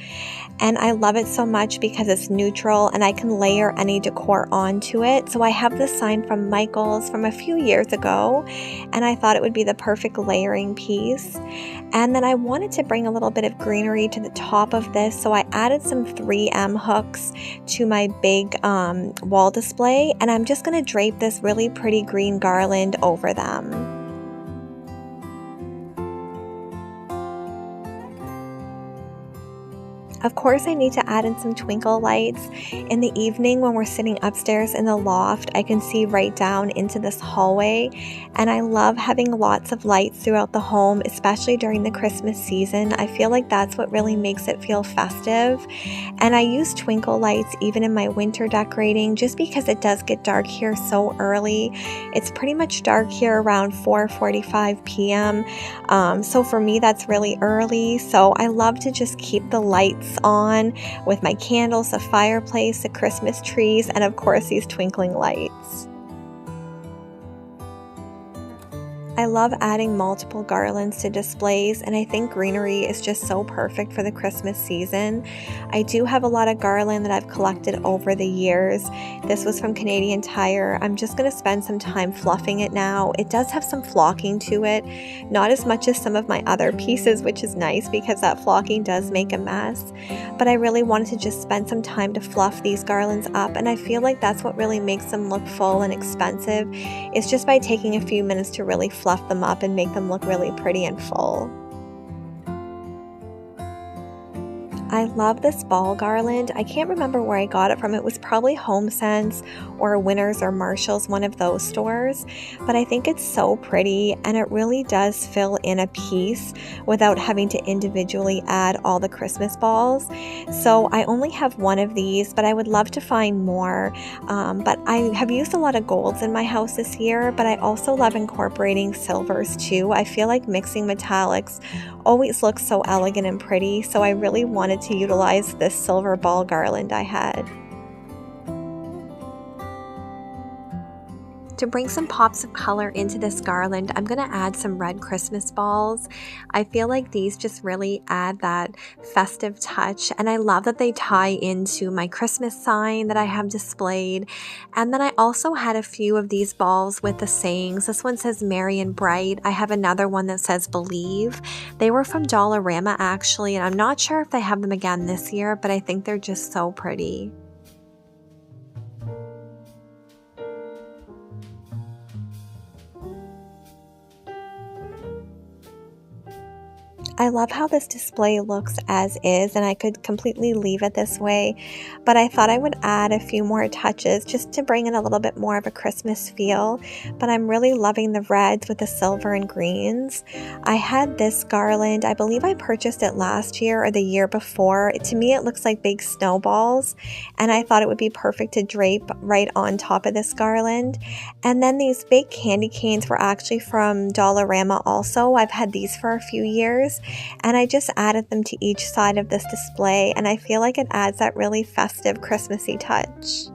And I love it so much because it's neutral and I can layer any decor onto it. So I have this sign from Michael's from a few years ago and I thought it would be the perfect layering piece. And then I wanted to bring a little bit of greenery to the top of this, so I added some 3M hooks to my big wall display, and I'm just going to drape this really pretty green garland over them. Of course, I need to add in some twinkle lights. In the evening when we're sitting upstairs in the loft, I can see right down into this hallway, and I love having lots of lights throughout the home, especially during the Christmas season. I feel like that's what really makes it feel festive. And I use twinkle lights even in my winter decorating just because it does get dark here so early. It's pretty much dark here around 4:45 p.m. So for me, that's really early. So I love to just keep the lights on with my candles, the fireplace, the Christmas trees, and of course these twinkling lights. I love adding multiple garlands to displays, and I think greenery is just so perfect for the Christmas season. I do have a lot of garland that I've collected over the years. This was from Canadian Tire. I'm just going to spend some time fluffing it now. It does have some flocking to it, not as much as some of my other pieces, which is nice because that flocking does make a mess. But I really wanted to just spend some time to fluff these garlands up, and I feel like that's what really makes them look full and expensive. It's just by taking a few minutes to really fluff them up and make them look really pretty and full. I love this ball garland. I can't remember where I got it from. It was probably HomeSense or Winners or Marshalls, one of those stores. But I think it's so pretty and it really does fill in a piece without having to individually add all the Christmas balls. So I only have one of these, but I would love to find more. But I have used a lot of golds in my house this year, but I also love incorporating silvers too. I feel like mixing metallics always looks so elegant and pretty, so I really wanted to utilize this silver ball garland I had. To bring some pops of color into this garland, I'm going to add some red Christmas balls. I feel like these just really add that festive touch, and I love that they tie into my Christmas sign that I have displayed. And then I also had a few of these balls with the sayings. This one says Merry and Bright. I have another one that says Believe. They were from Dollarama actually, and I'm not sure if they have them again this year, but I think they're just so pretty. I love how this display looks as is, and I could completely leave it this way, but I thought I would add a few more touches just to bring in a little bit more of a Christmas feel. But I'm really loving the reds with the silver and greens. I had this garland, I believe I purchased it last year or the year before. To me it looks like big snowballs, and I thought it would be perfect to drape right on top of this garland. And then these big candy canes were actually from Dollarama also. I've had these for a few years, and I just added them to each side of this display, and I feel like it adds that really festive Christmassy touch.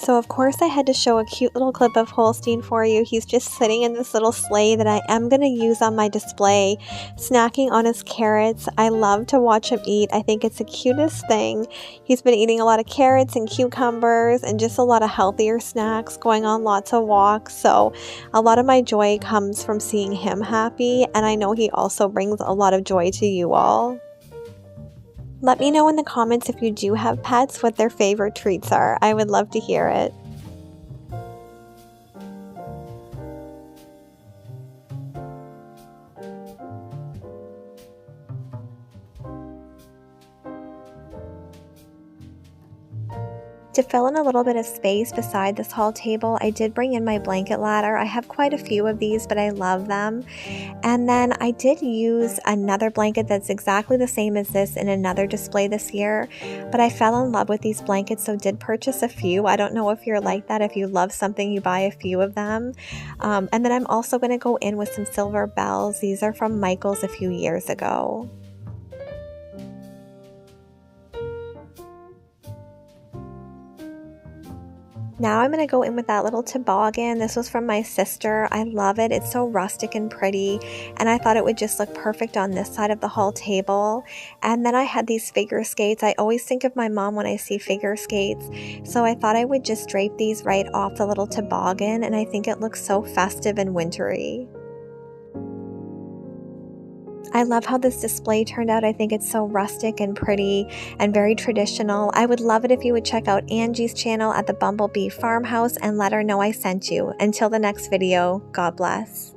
So of course I had to show a cute little clip of Holstein for you. He's just sitting in this little sleigh that I am going to use on my display, snacking on his carrots. I love to watch him eat. I think it's the cutest thing. He's been eating a lot of carrots and cucumbers and just a lot of healthier snacks, going on lots of walks. So a lot of my joy comes from seeing him happy, and I know he also brings a lot of joy to you all. Let me know in the comments if you do have pets what their favorite treats are. I would love to hear it. To fill in a little bit of space beside this hall table, I did bring in my blanket ladder. I have quite a few of these, but I love them. And then I did use another blanket that's exactly the same as this in another display this year, but I fell in love with these blankets, so did purchase a few. I don't know if you're like that. If you love something, you buy a few of them. And then I'm also going to go in with some silver bells. These are from Michael's a few years ago. Now I'm going to go in with that little toboggan. This was from my sister. I love it. It's so rustic and pretty, and I thought it would just look perfect on this side of the hall table. And then I had these figure skates. I always think of my mom when I see figure skates, so I thought I would just drape these right off the little toboggan, and I think it looks so festive and wintry. I love how this display turned out. I think it's so rustic and pretty and very traditional. I would love it if you would check out Angie's channel at the Bumblebee Farmhouse and let her know I sent you. Until the next video, God bless.